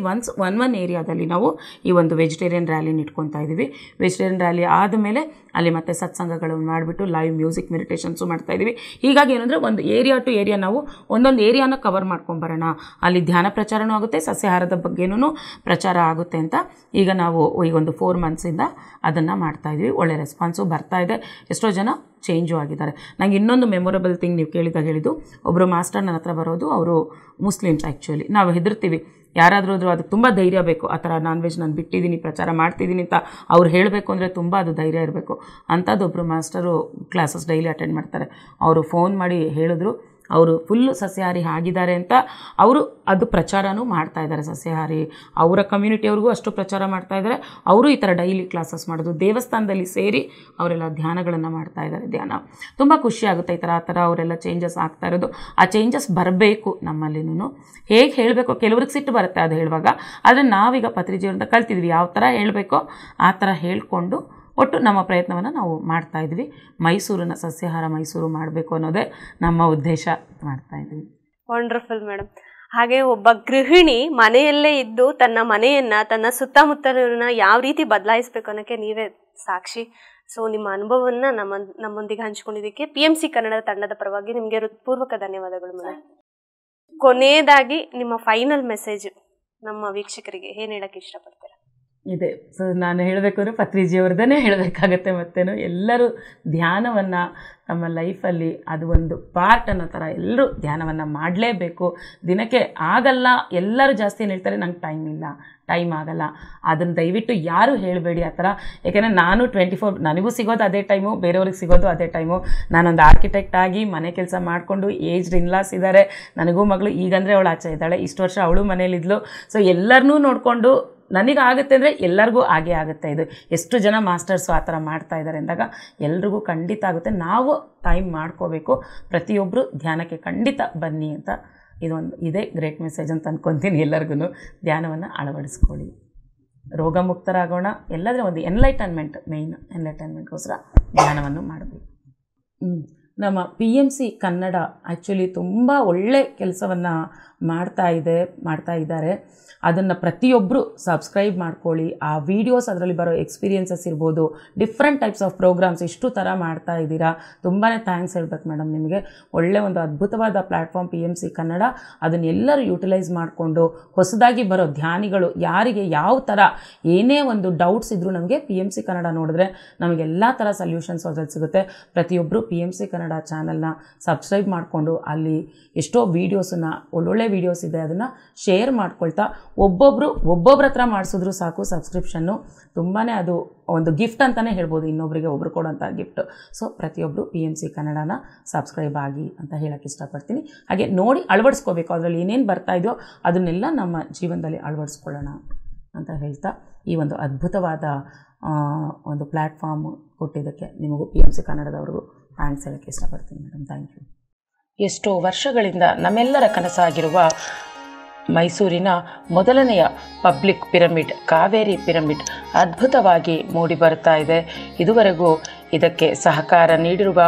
ಒನ್ ಏರಿಯಾದಲ್ಲಿ ನಾವು ಈ ಒಂದು ವೆಜಿಟೇರಿಯನ್ ರ್ಯಾಲಿನ ಇಟ್ಕೊತಾ ಇದ್ದೀವಿ. ವೆಜಿಟೇರಿಯನ್ ರ್ಯಾಲಿ ಆದಮೇಲೆ ಅಲ್ಲಿ ಮತ್ತೆ ಸತ್ಸಂಗಗಳನ್ನು ಮಾಡಿಬಿಟ್ಟು ಲೈವ್ ಮ್ಯೂಸಿಕ್ ಮೆಡಿಟೇಷನ್ಸು ಮಾಡ್ತಾಯಿದ್ದೀವಿ. ಹೀಗಾಗಿ ಏನಂದರೆ ಒಂದು ಏರಿಯಾ ಟು ಏರಿಯಾ ನಾವು ಒಂದೊಂದು ಏರಿಯಾನ ಕವರ್ ಮಾಡ್ಕೊಂಬರೋಣ. ಅಲ್ಲಿ ಧ್ಯಾನ ಪ್ರಚಾರನೂ ಆಗುತ್ತೆ, ಸಸ್ಯಾಹಾರದ ಬಗ್ಗೆನೂ ಪ್ರಚಾರ ಆಗುತ್ತೆ ಅಂತ ಈಗ ನಾವು ಈಗ ಒಂದು 4 monthsಯಿಂದ ಅದನ್ನು ಮಾಡ್ತಾಯಿದ್ವಿ. ಒಳ್ಳೆ ರೆಸ್ಪಾನ್ಸು ಬರ್ತಾಯಿದೆ. ಎಷ್ಟೋ ಜನ ಚೇಂಜು ಆಗಿದ್ದಾರೆ. ನಂಗೆ ಇನ್ನೊಂದು ಮೆಮೊರಬಲ್ ಥಿಂಗ್ ನೀವು ಕೇಳಿದ್ದು, ಒಬ್ಬರು ಮಾಸ್ಟರ್ ನನ್ನ ಹತ್ರ ಬರೋದು, ಅವರು ಮುಸ್ಲಿಮ್ಸ್. ಆ್ಯಕ್ಚುಲಿ ನಾವು ಹೆದರ್ತೀವಿ, ಯಾರಾದರೂ ಅದಕ್ಕೆ ತುಂಬ ಧೈರ್ಯ ಬೇಕು. ಆ ಥರ ನಾನ್ ವೆಜ್ ನಾನು ಬಿಟ್ಟಿದ್ದೀನಿ, ಪ್ರಚಾರ ಮಾಡ್ತಿದ್ದೀನಿ ಅಂತ ಅವ್ರು ಹೇಳಬೇಕು ಅಂದರೆ ತುಂಬ ಅದು ಧೈರ್ಯ ಇರಬೇಕು. ಅಂಥದ್ದೊಬ್ಬರು ಮಾಸ್ಟರು ಕ್ಲಾಸಸ್ ಡೈಲಿ ಅಟೆಂಡ್ ಮಾಡ್ತಾರೆ. ಅವರು ಫೋನ್ ಮಾಡಿ ಹೇಳಿದ್ರು, ಅವರು ಫುಲ್ಲು ಸಸ್ಯಾಹಾರಿ ಆಗಿದ್ದಾರೆ ಅಂತ. ಅವರು ಅದು ಪ್ರಚಾರನೂ ಮಾಡ್ತಾಯಿದ್ದಾರೆ, ಸಸ್ಯಾಹಾರಿ ಅವರ ಕಮ್ಯುನಿಟಿಯವ್ರಿಗೂ ಅಷ್ಟು ಪ್ರಚಾರ ಮಾಡ್ತಾಯಿದ್ದಾರೆ. ಅವರು ಈ ಥರ ಡೈಲಿ ಕ್ಲಾಸಸ್ ಮಾಡೋದು, ದೇವಸ್ಥಾನದಲ್ಲಿ ಸೇರಿ ಅವರೆಲ್ಲ ಧ್ಯಾನಗಳನ್ನು ಮಾಡ್ತಾಯಿದ್ದಾರೆ. ಧ್ಯಾನ ತುಂಬ ಖುಷಿಯಾಗುತ್ತೆ. ಆ ಥರ ಅವರೆಲ್ಲ ಚೇಂಜಸ್ ಆಗ್ತಾ ಇರೋದು. ಆ ಚೇಂಜಸ್ ಬರಬೇಕು ನಮ್ಮಲ್ಲಿನೂ. ಹೇಗೆ ಹೇಳಬೇಕು, ಕೆಲವ್ರಿಗೆ ಸಿಟ್ಟು ಬರುತ್ತೆ ಅದು ಹೇಳುವಾಗ. ಆದರೆ ನಾವೀಗ ಪತ್ರಿಜಿಯವರಿಂದ ಕಲ್ತಿದ್ವಿ ಯಾವ ಥರ ಹೇಳಬೇಕೋ ಆ ಥರ ಹೇಳಿಕೊಂಡು ಒಟ್ಟು ನಮ್ಮ ಪ್ರಯತ್ನವನ್ನು ನಾವು ಮಾಡ್ತಾಯಿದ್ವಿ. ಮೈಸೂರನ್ನ ಸಸ್ಯಾಹಾರ ಮೈಸೂರು ಮಾಡಬೇಕು ಅನ್ನೋದೇ ನಮ್ಮ ಉದ್ದೇಶ. ಮಾಡ್ತಾಯಿದ್ವಿ. Wonderful madam. ಹಾಗೆ ಒಬ್ಬ ಗೃಹಿಣಿ ಮನೆಯಲ್ಲೇ ಇದ್ದು ತನ್ನ ಮನೆಯನ್ನ ತನ್ನ ಸುತ್ತಮುತ್ತಲನ್ನ ಯಾವ ರೀತಿ ಬದಲಾಯಿಸಬೇಕು ಅನ್ನೋಕ್ಕೆ ನೀವೇ ಸಾಕ್ಷಿ. ಸೊ ನಿಮ್ಮ ಅನುಭವವನ್ನು ನಮ್ಮೊಂದಿಗೆ ಹಂಚ್ಕೊಂಡಿದ್ದಕ್ಕೆ PMC ಕನ್ನಡ ತಂಡದ ಪರವಾಗಿ ನಿಮಗೆ ಹೃತ್ಪೂರ್ವಕ ಧನ್ಯವಾದಗಳು ಮೇಡಮ್. ಕೊನೆಯದಾಗಿ ನಿಮ್ಮ ಫೈನಲ್ ಮೆಸೇಜ್ ನಮ್ಮ ವೀಕ್ಷಕರಿಗೆ ಏನು ಹೇಳಕ್ಕೆ ಇಷ್ಟಪಡ್ತೀರಾ? ಇದೆ. ಸೊ ನಾನು ಹೇಳಬೇಕು ಅಂದರೆ ಪತ್ರಿಜಿಯವ್ರದ್ದೇ ಹೇಳಬೇಕಾಗತ್ತೆ. ಮತ್ತೇನು, ಎಲ್ಲರೂ ಧ್ಯಾನವನ್ನು ನಮ್ಮ ಲೈಫಲ್ಲಿ ಅದು ಒಂದು ಪಾರ್ಟ್ ಅನ್ನೋ ಥರ ಎಲ್ಲರೂ ಧ್ಯಾನವನ್ನು ಮಾಡಲೇಬೇಕು. ದಿನಕ್ಕೆ ಆಗಲ್ಲ, ಎಲ್ಲರೂ ಜಾಸ್ತಿ ಏನು ಹೇಳ್ತಾರೆ, ನಂಗೆ ಟೈಮ್ ಆಗಲ್ಲ. ಅದನ್ನು ದಯವಿಟ್ಟು ಯಾರೂ ಹೇಳಬೇಡಿ ಆ ಥರ. ಯಾಕೆಂದರೆ ನಾನು 24 ನನಗೂ ಸಿಗೋದು ಅದೇ ಟೈಮು, ಬೇರೆಯವ್ರಿಗೆ ಸಿಗೋದು ಅದೇ ಟೈಮು. ನಾನೊಂದು ಆರ್ಕಿಟೆಕ್ಟ್ ಆಗಿ ಮನೆ ಕೆಲಸ ಮಾಡಿಕೊಂಡು ಏಜ್ಡ್ ಇನ್ಲಾಸ್ ಇದ್ದಾರೆ, ನನಗೂ ಮಗಳು ಈಗಂದರೆ ಅವಳು ಆಚೆ ಇದ್ದಾಳೆ, ಇಷ್ಟು ವರ್ಷ ಅವಳು ಮನೇಲಿದ್ಲು. ಸೊ ಎಲ್ಲರನ್ನೂ ನೋಡಿಕೊಂಡು ನನಗಾಗುತ್ತೆ ಅಂದರೆ ಎಲ್ಲರಿಗೂ ಆಗೇ ಆಗುತ್ತೆ. ಇದು ಎಷ್ಟು ಜನ ಮಾಸ್ಟರ್ಸು ಆ ಥರ ಮಾಡ್ತಾ ಇದ್ದಾರೆ ಅಂದಾಗ ಎಲ್ರಿಗೂ ಖಂಡಿತ ಆಗುತ್ತೆ. ನಾವು ಟೈಮ್ ಮಾಡ್ಕೋಬೇಕು. ಪ್ರತಿಯೊಬ್ಬರು ಧ್ಯಾನಕ್ಕೆ ಖಂಡಿತ ಬನ್ನಿ ಅಂತ ಇದೇ ಗ್ರೇಟ್ ಮೆಸೇಜ್ ಅಂತ ಅಂದ್ಕೊತೀನಿ. ಎಲ್ಲರಿಗೂ ಧ್ಯಾನವನ್ನು ಅಳವಡಿಸ್ಕೊಳ್ಳಿ, ರೋಗ ಮುಕ್ತರಾಗೋಣ. ಎಲ್ಲದರ ಒಂದು ಎನ್ಲೈಟನ್ಮೆಂಟ್ಗೋಸ್ಕರ ಧ್ಯಾನವನ್ನು ಮಾಡಬೇಕು. ನಮ್ಮ PMC ಕನ್ನಡ ಆ್ಯಕ್ಚುಲಿ ತುಂಬ ಒಳ್ಳೆ ಕೆಲಸವನ್ನು ಮಾಡ್ತಾ ಇದ್ದಾರೆ. ಅದನ್ನು ಪ್ರತಿಯೊಬ್ಬರು ಸಬ್ಸ್ಕ್ರೈಬ್ ಮಾಡ್ಕೊಳ್ಳಿ. ಆ ವೀಡಿಯೋಸ್, ಅದರಲ್ಲಿ ಬರೋ ಎಕ್ಸ್ಪೀರಿಯನ್ಸಸ್ ಇರ್ಬೋದು, ಡಿಫ್ರೆಂಟ್ ಟೈಪ್ಸ್ ಆಫ್ ಪ್ರೋಗ್ರಾಮ್ಸ್ ಇಷ್ಟು ಥರ ಮಾಡ್ತಾ ಇದ್ದೀರಾ. ತುಂಬಾ ಥ್ಯಾಂಕ್ಸ್ ಹೇಳ್ಬೇಕು ಮೇಡಮ್ ನಿಮಗೆ. ಒಳ್ಳೆ ಒಂದು ಅದ್ಭುತವಾದ ಪ್ಲ್ಯಾಟ್ಫಾರ್ಮ್ PMC ಕನ್ನಡ. ಅದನ್ನೆಲ್ಲರೂ ಯೂಟಿಲೈಸ್ ಮಾಡಿಕೊಂಡು ಹೊಸದಾಗಿ ಬರೋ ಧ್ಯಾನಿಗಳು ಯಾರಿಗೆ ಯಾವ ಥರ ಏನೇ ಒಂದು ಡೌಟ್ಸ್ ಇದ್ದರೂ ನಮಗೆ PMC ಕನ್ನಡ ನೋಡಿದ್ರೆ ನಮಗೆಲ್ಲ ಥರ ಸೊಲ್ಯೂಷನ್ಸ್ ಅದ್ರಲ್ಲಿ ಸಿಗುತ್ತೆ. ಪ್ರತಿಯೊಬ್ಬರು PMC ಕನ್ನಡ ಚಾನಲ್ನ ಸಬ್ಸ್ಕ್ರೈಬ್ ಮಾಡಿಕೊಂಡು ಅಲ್ಲಿ ಎಷ್ಟೋ ವೀಡಿಯೋಸನ್ನು, ಒಳ್ಳೊಳ್ಳೆ ವೀಡಿಯೋಸ್ ಇದೆ, ಅದನ್ನು ಶೇರ್ ಮಾಡ್ಕೊಳ್ತಾ ಒಬ್ಬೊಬ್ಬರ ಹತ್ರ ಮಾಡಿಸಿದ್ರು ಸಾಕು ಸಬ್ಸ್ಕ್ರಿಪ್ಷನ್ನು. ತುಂಬಾ ಅದು ಒಂದು ಗಿಫ್ಟ್ ಅಂತಲೇ ಹೇಳ್ಬೋದು, ಇನ್ನೊಬ್ಬರಿಗೆ ಒಬ್ರು ಕೊಡೋಂಥ ಗಿಫ್ಟ್. ಸೊ ಪ್ರತಿಯೊಬ್ಬರು PMC ಕನ್ನಡನ ಸಬ್ಸ್ಕ್ರೈಬ್ ಆಗಿ ಅಂತ ಹೇಳೋಕ್ಕೆ ಇಷ್ಟಪಡ್ತೀನಿ. ಹಾಗೆ ನೋಡಿ ಅಳವಡಿಸ್ಕೋಬೇಕು, ಅದರಲ್ಲಿ ಏನೇನು ಬರ್ತಾ ಇದೆಯೋ ಅದನ್ನೆಲ್ಲ ನಮ್ಮ ಜೀವನದಲ್ಲಿ ಅಳವಡಿಸ್ಕೊಳ್ಳೋಣ ಅಂತ ಹೇಳ್ತಾ ಈ ಒಂದು ಅದ್ಭುತವಾದ ಒಂದು ಪ್ಲ್ಯಾಟ್ಫಾರ್ಮ್ ಕೊಟ್ಟಿದ್ದಕ್ಕೆ ನಿಮಗೂ PMC ಕನ್ನಡದವ್ರಿಗೂ ಥ್ಯಾಂಕ್ಸ್ ಹೇಳೋಕ್ಕೆ ಇಷ್ಟಪಡ್ತೀನಿ ಮೇಡಮ್. Thank you. ಎಷ್ಟೋ ವರ್ಷಗಳಿಂದ ನಮ್ಮೆಲ್ಲರ ಕನಸಾಗಿರುವ ಮೈಸೂರಿನ ಮೊದಲನೆಯ ಪಬ್ಲಿಕ್ ಪಿರಮಿಡ್, ಕಾವೇರಿ ಪಿರಮಿಡ್ ಅದ್ಭುತವಾಗಿ ಮೂಡಿ ಬರ್ತಾ ಇದೆ. ಇದುವರೆಗೂ ಇದಕ್ಕೆ ಸಹಕಾರ ನೀಡಿರುವ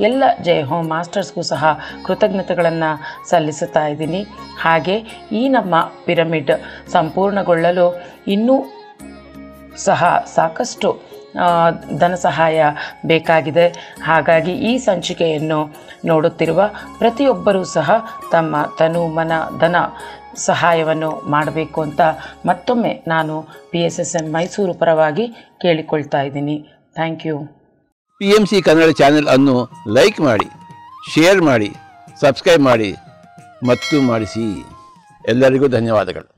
ಎಲ್ಲ ಜೈ ಹೋಮ್ ಮಾಸ್ಟರ್ಸ್ಗೂ ಸಹ ಕೃತಜ್ಞತೆಗಳನ್ನು ಸಲ್ಲಿಸುತ್ತಾ ಇದ್ದೀನಿ. ಹಾಗೆ ಈ ನಮ್ಮ ಪಿರಮಿಡ್ ಸಂಪೂರ್ಣಗೊಳ್ಳಲು ಇನ್ನೂ ಸಹ ಸಾಕಷ್ಟು ಧನ ಸಹಾಯ ಬೇಕಾಗಿದೆ. ಹಾಗಾಗಿ ಈ ಸಂಚಿಕೆಯನ್ನು ನೋಡುತ್ತಿರುವ ಪ್ರತಿಯೊಬ್ಬರೂ ಸಹ ತಮ್ಮ ತನು ಮನ ಧನ ಸಹಾಯವನ್ನು ಮಾಡಬೇಕು ಅಂತ ಮತ್ತೊಮ್ಮೆ ನಾನು PSSM ಮೈಸೂರು ಪರವಾಗಿ ಕೇಳಿಕೊಳ್ತಾ ಇದ್ದೀನಿ. Thank you. PMC Kannada channel ಅನ್ನು ಲೈಕ್ ಮಾಡಿ, ಶೇರ್ ಮಾಡಿ, ಸಬ್ಸ್ಕ್ರೈಬ್ ಮಾಡಿ ಮತ್ತು ಮಾಡಿಸಿ. ಎಲ್ಲರಿಗೂ ಧನ್ಯವಾದಗಳು.